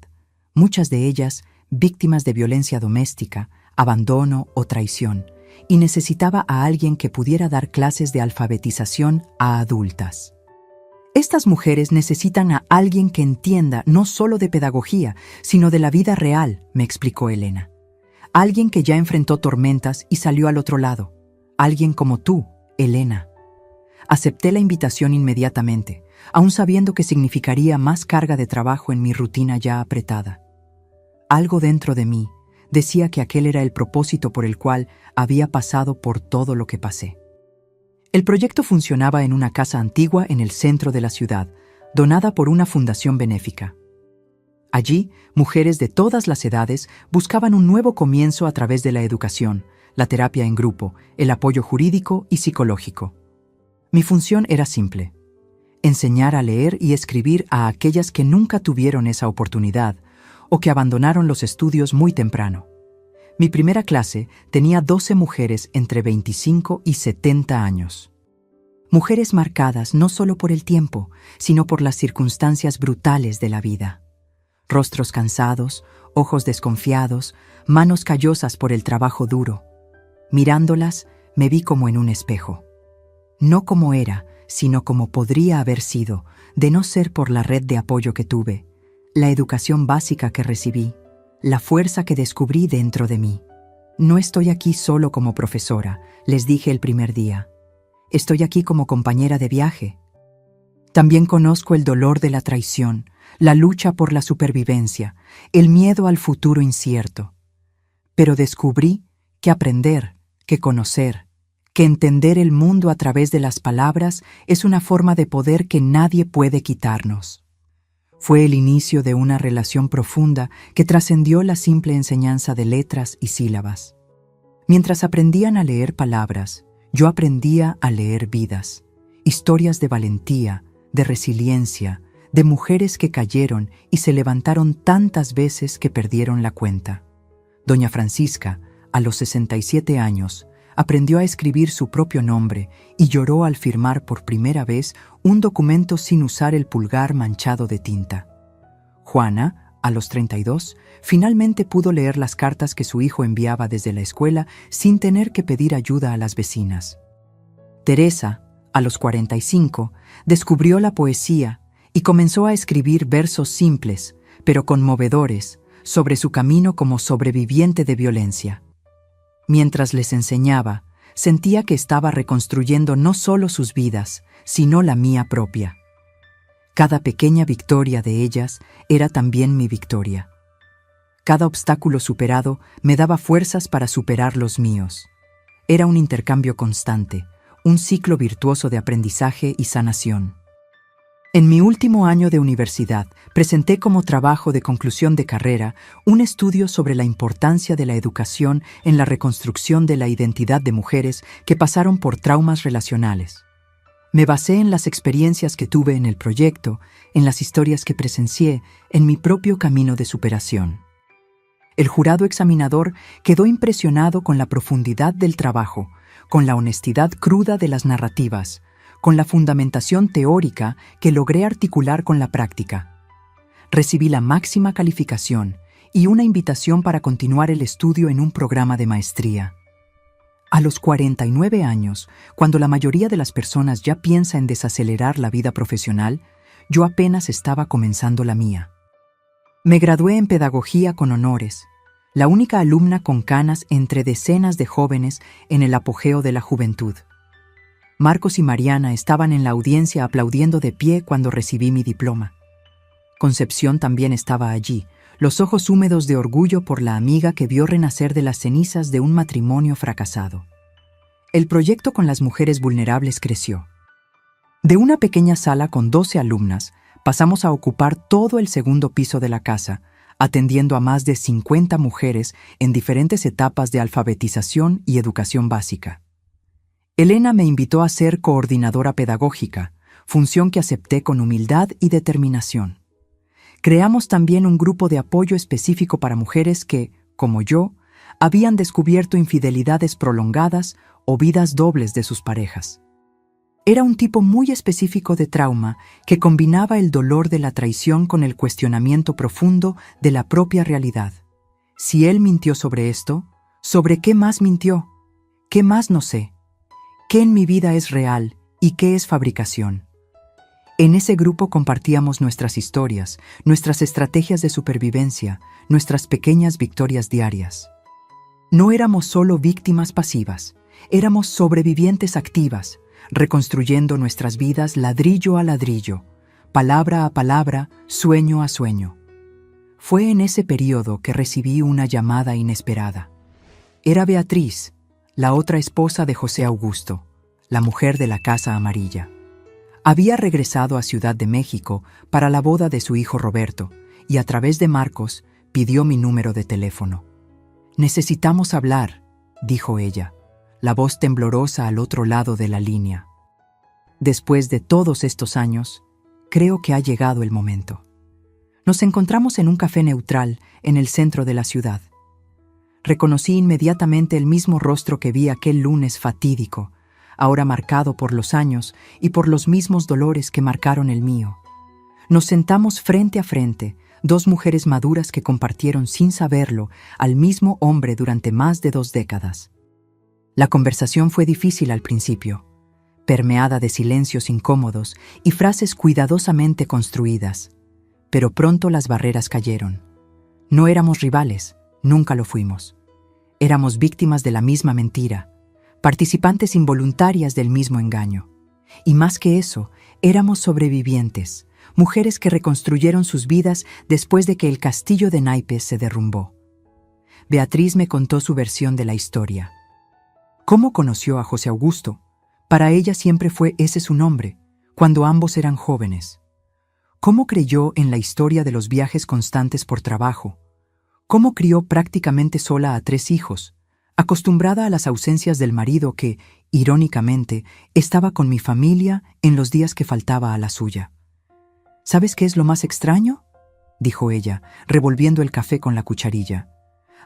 Speaker 1: muchas de ellas víctimas de violencia doméstica, abandono o traición, y necesitaba a alguien que pudiera dar clases de alfabetización a adultas. Estas mujeres necesitan a alguien que entienda no solo de pedagogía, sino de la vida real, me explicó Elena. Alguien que ya enfrentó tormentas y salió al otro lado. Alguien como tú, Elena. Acepté la invitación inmediatamente, aun sabiendo que significaría más carga de trabajo en mi rutina ya apretada. Algo dentro de mí decía que aquel era el propósito por el cual había pasado por todo lo que pasé. El proyecto funcionaba en una casa antigua en el centro de la ciudad, donada por una fundación benéfica. Allí, mujeres de todas las edades buscaban un nuevo comienzo a través de la educación, la terapia en grupo, el apoyo jurídico y psicológico. Mi función era simple: enseñar a leer y escribir a aquellas que nunca tuvieron esa oportunidad o que abandonaron los estudios muy temprano. Mi primera clase tenía 12 mujeres entre 25 y 70 años. Mujeres marcadas no solo por el tiempo, sino por las circunstancias brutales de la vida. Rostros cansados, ojos desconfiados, manos callosas por el trabajo duro. Mirándolas, me vi como en un espejo. No como era, sino como podría haber sido, de no ser por la red de apoyo que tuve, la educación básica que recibí, la fuerza que descubrí dentro de mí. No estoy aquí solo como profesora, les dije el primer día. Estoy aquí como compañera de viaje. También conozco el dolor de la traición, la lucha por la supervivencia, el miedo al futuro incierto. Pero descubrí que aprender, que conocer, que entender el mundo a través de las palabras es una forma de poder que nadie puede quitarnos. Fue el inicio de una relación profunda que trascendió la simple enseñanza de letras y sílabas. Mientras aprendían a leer palabras, yo aprendía a leer vidas, historias de valentía, de resiliencia, de mujeres que cayeron y se levantaron tantas veces que perdieron la cuenta. Doña Francisca, a los 67 años, aprendió a escribir su propio nombre y lloró al firmar por primera vez un documento sin usar el pulgar manchado de tinta. Juana, a los 32, finalmente pudo leer las cartas que su hijo enviaba desde la escuela sin tener que pedir ayuda a las vecinas. Teresa, a los 45, descubrió la poesía y comenzó a escribir versos simples, pero conmovedores, sobre su camino como sobreviviente de violencia. Mientras les enseñaba, sentía que estaba reconstruyendo no solo sus vidas, sino la mía propia. Cada pequeña victoria de ellas era también mi victoria. Cada obstáculo superado me daba fuerzas para superar los míos. Era un intercambio constante, un ciclo virtuoso de aprendizaje y sanación. En mi último año de universidad, presenté como trabajo de conclusión de carrera un estudio sobre la importancia de la educación en la reconstrucción de la identidad de mujeres que pasaron por traumas relacionales. Me basé en las experiencias que tuve en el proyecto, en las historias que presencié, en mi propio camino de superación. El jurado examinador quedó impresionado con la profundidad del trabajo, con la honestidad cruda de las narrativas, con la fundamentación teórica que logré articular con la práctica. Recibí la máxima calificación y una invitación para continuar el estudio en un programa de maestría. A los 49 años, cuando la mayoría de las personas ya piensa en desacelerar la vida profesional, yo apenas estaba comenzando la mía. Me gradué en pedagogía con honores, la única alumna con canas entre decenas de jóvenes en el apogeo de la juventud. Marcos y Mariana estaban en la audiencia aplaudiendo de pie cuando recibí mi diploma. Concepción también estaba allí, los ojos húmedos de orgullo por la amiga que vio renacer de las cenizas de un matrimonio fracasado. El proyecto con las mujeres vulnerables creció. De una pequeña sala con 12 alumnas, pasamos a ocupar todo el segundo piso de la casa, atendiendo a más de 50 mujeres en diferentes etapas de alfabetización y educación básica. Elena me invitó a ser coordinadora pedagógica, función que acepté con humildad y determinación. Creamos también un grupo de apoyo específico para mujeres que, como yo, habían descubierto infidelidades prolongadas o vidas dobles de sus parejas. Era un tipo muy específico de trauma que combinaba el dolor de la traición con el cuestionamiento profundo de la propia realidad. Si él mintió sobre esto, ¿sobre qué más mintió? ¿Qué más no sé? ¿Qué en mi vida es real y qué es fabricación? En ese grupo compartíamos nuestras historias, nuestras estrategias de supervivencia, nuestras pequeñas victorias diarias. No éramos solo víctimas pasivas, éramos sobrevivientes activas, reconstruyendo nuestras vidas ladrillo a ladrillo, palabra a palabra, sueño a sueño. Fue en ese periodo que recibí una llamada inesperada. Era Beatriz, la otra esposa de José Augusto, la mujer de la Casa Amarilla. Había regresado a Ciudad de México para la boda de su hijo Roberto y a través de Marcos pidió mi número de teléfono. «Necesitamos hablar», dijo ella, la voz temblorosa al otro lado de la línea. Después de todos estos años, creo que ha llegado el momento. Nos encontramos en un café neutral en el centro de la ciudad. Reconocí inmediatamente el mismo rostro que vi aquel lunes fatídico, ahora marcado por los años y por los mismos dolores que marcaron el mío. Nos sentamos frente a frente, dos mujeres maduras que compartieron sin saberlo al mismo hombre durante más de 2 décadas. La conversación fue difícil al principio, permeada de silencios incómodos y frases cuidadosamente construidas. pero pronto las barreras cayeron. No éramos rivales, nunca lo fuimos. Éramos víctimas de la misma mentira, participantes involuntarias del mismo engaño. Y más que eso, éramos sobrevivientes, mujeres que reconstruyeron sus vidas después de que el castillo de naipes se derrumbó. Beatriz me contó su versión de la historia. ¿Cómo conoció a José Augusto? Para ella siempre fue ese su nombre, cuando ambos eran jóvenes. ¿Cómo creyó en la historia de los viajes constantes por trabajo? ¿Cómo crió prácticamente sola a 3 hijos, acostumbrada a las ausencias del marido que, irónicamente, estaba con mi familia en los días que faltaba a la suya? ¿Sabes qué es lo más extraño?, dijo ella, revolviendo el café con la cucharilla.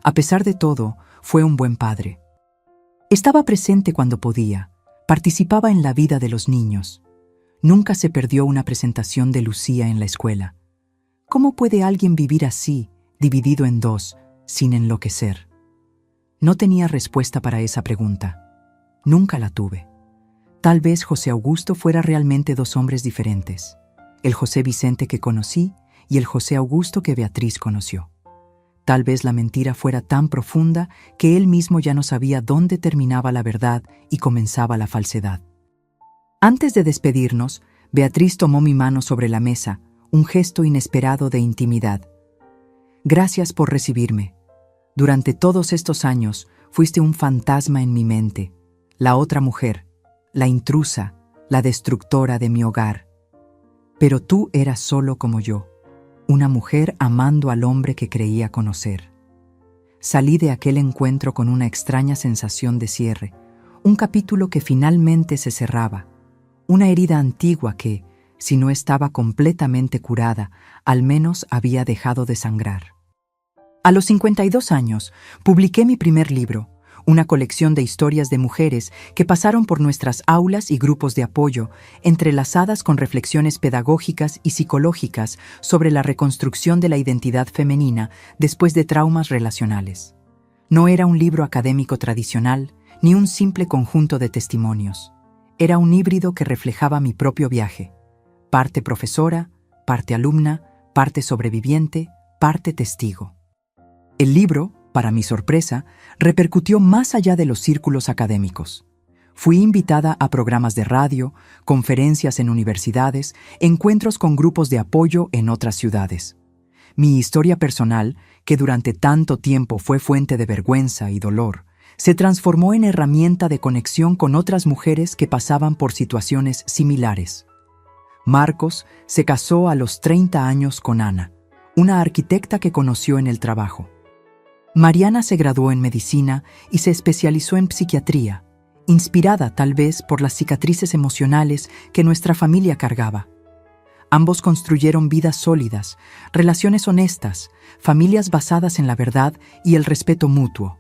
Speaker 1: A pesar de todo, fue un buen padre. Estaba presente cuando podía, participaba en la vida de los niños. Nunca se perdió una presentación de Lucía en la escuela. ¿Cómo puede alguien vivir así, dividido en dos, sin enloquecer? No tenía respuesta para esa pregunta. Nunca la tuve. Tal vez José Augusto fuera realmente 2 hombres diferentes. El José Vicente que conocí y el José Augusto que Beatriz conoció. Tal vez la mentira fuera tan profunda que él mismo ya no sabía dónde terminaba la verdad y comenzaba la falsedad. Antes de despedirnos, Beatriz tomó mi mano sobre la mesa, un gesto inesperado de intimidad. Gracias por recibirme. Durante todos estos años fuiste un fantasma en mi mente, la otra mujer, la intrusa, la destructora de mi hogar. Pero tú eras solo como yo, una mujer amando al hombre que creía conocer. Salí de aquel encuentro con una extraña sensación de cierre, un capítulo que finalmente se cerraba, una herida antigua que, si no estaba completamente curada, al menos había dejado de sangrar. A los 52 años, publiqué mi primer libro, una colección de historias de mujeres que pasaron por nuestras aulas y grupos de apoyo, entrelazadas con reflexiones pedagógicas y psicológicas sobre la reconstrucción de la identidad femenina después de traumas relacionales. No era un libro académico tradicional, ni un simple conjunto de testimonios. Era un híbrido que reflejaba mi propio viaje. Parte profesora, parte alumna, parte sobreviviente, parte testigo. El libro, para mi sorpresa, repercutió más allá de los círculos académicos. Fui invitada a programas de radio, conferencias en universidades, encuentros con grupos de apoyo en otras ciudades. Mi historia personal, que durante tanto tiempo fue fuente de vergüenza y dolor, se transformó en herramienta de conexión con otras mujeres que pasaban por situaciones similares. Marcos se casó a los 30 años con Ana, una arquitecta que conoció en el trabajo. Mariana se graduó en medicina y se especializó en psiquiatría, inspirada tal vez por las cicatrices emocionales que nuestra familia cargaba. Ambos construyeron vidas sólidas, relaciones honestas, familias basadas en la verdad y el respeto mutuo.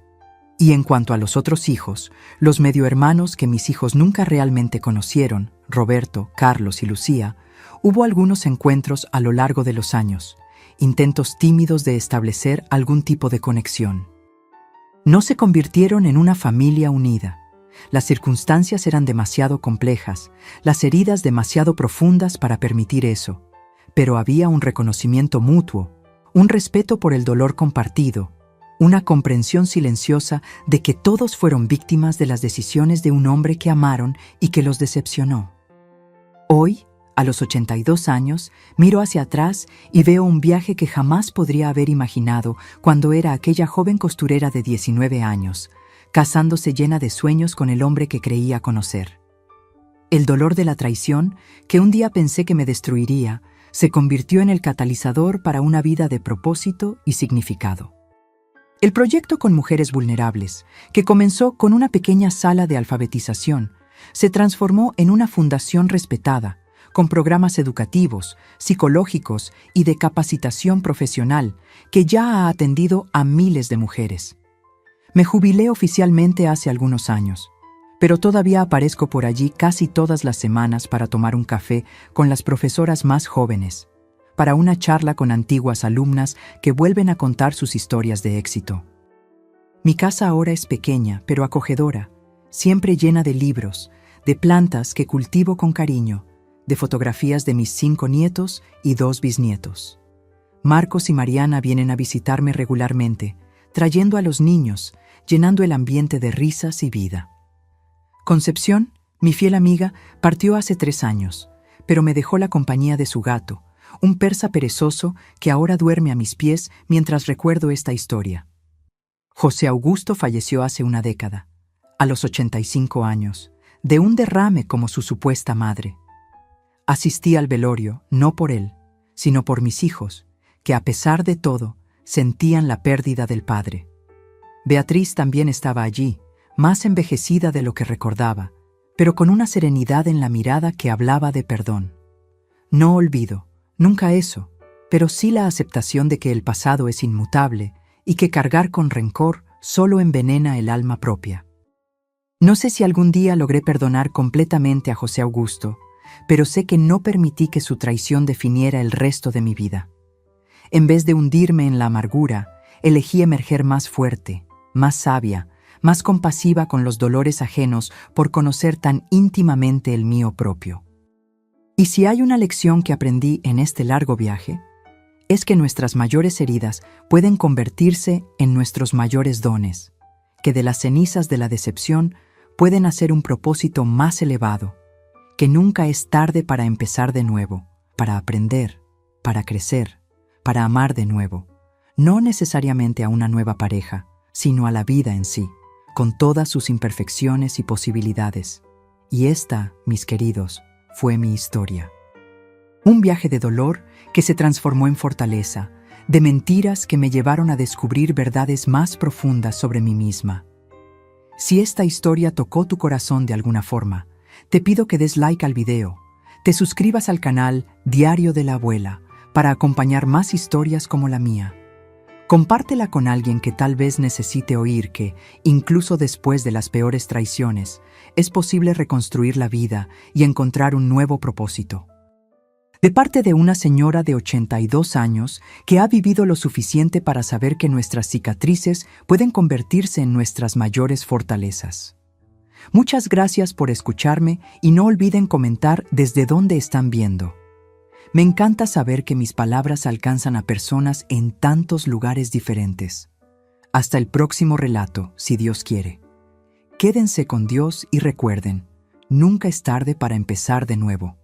Speaker 1: Y en cuanto a los otros hijos, los mediohermanos que mis hijos nunca realmente conocieron, Roberto, Carlos y Lucía, hubo algunos encuentros a lo largo de los años, intentos tímidos de establecer algún tipo de conexión. No se convirtieron en una familia unida. Las circunstancias eran demasiado complejas, las heridas demasiado profundas para permitir eso, pero había un reconocimiento mutuo, un respeto por el dolor compartido, una comprensión silenciosa de que todos fueron víctimas de las decisiones de un hombre que amaron y que los decepcionó. Hoy, a los 82 años, miro hacia atrás y veo un viaje que jamás podría haber imaginado cuando era aquella joven costurera de 19 años, casándose llena de sueños con el hombre que creía conocer. El dolor de la traición, que un día pensé que me destruiría, se convirtió en el catalizador para una vida de propósito y significado. El proyecto con mujeres vulnerables, que comenzó con una pequeña sala de alfabetización, se transformó en una fundación respetada, con programas educativos, psicológicos y de capacitación profesional que ya ha atendido a miles de mujeres. Me jubilé oficialmente hace algunos años, pero todavía aparezco por allí casi todas las semanas para tomar un café con las profesoras más jóvenes, para una charla con antiguas alumnas que vuelven a contar sus historias de éxito. Mi casa ahora es pequeña, pero acogedora, siempre llena de libros, de plantas que cultivo con cariño, de fotografías de mis 5 nietos y 2 bisnietos. Marcos y Mariana vienen a visitarme regularmente, trayendo a los niños, llenando el ambiente de risas y vida. Concepción, mi fiel amiga, partió hace 3 años, pero me dejó la compañía de su gato, un persa perezoso que ahora duerme a mis pies mientras recuerdo esta historia. José Augusto falleció hace una década, a los 85 años, de un derrame como su supuesta madre. Asistí al velorio, no por él, sino por mis hijos, que a pesar de todo, sentían la pérdida del padre. Beatriz también estaba allí, más envejecida de lo que recordaba, pero con una serenidad en la mirada que hablaba de perdón. No olvido, nunca eso, pero sí la aceptación de que el pasado es inmutable y que cargar con rencor solo envenena el alma propia. No sé si algún día logré perdonar completamente a José Augusto, pero sé que no permití que su traición definiera el resto de mi vida. En vez de hundirme en la amargura, elegí emerger más fuerte, más sabia, más compasiva con los dolores ajenos por conocer tan íntimamente el mío propio. Y si hay una lección que aprendí en este largo viaje, es que nuestras mayores heridas pueden convertirse en nuestros mayores dones, que de las cenizas de la decepción pueden hacer un propósito más elevado, que nunca es tarde para empezar de nuevo, para aprender, para crecer, para amar de nuevo, no necesariamente a una nueva pareja, sino a la vida en sí, con todas sus imperfecciones y posibilidades. Y esta, mis queridos, fue mi historia. Un viaje de dolor que se transformó en fortaleza, de mentiras que me llevaron a descubrir verdades más profundas sobre mí misma. Si esta historia tocó tu corazón de alguna forma, te pido que des like al video, te suscribas al canal Diario de la Abuela para acompañar más historias como la mía. Compártela con alguien que tal vez necesite oír que, incluso después de las peores traiciones, es posible reconstruir la vida y encontrar un nuevo propósito. De parte de una señora de 82 años que ha vivido lo suficiente para saber que nuestras cicatrices pueden convertirse en nuestras mayores fortalezas. Muchas gracias por escucharme y no olviden comentar desde dónde están viendo. Me encanta saber que mis palabras alcanzan a personas en tantos lugares diferentes. Hasta el próximo relato, si Dios quiere. Quédense con Dios y recuerden, nunca es tarde para empezar de nuevo.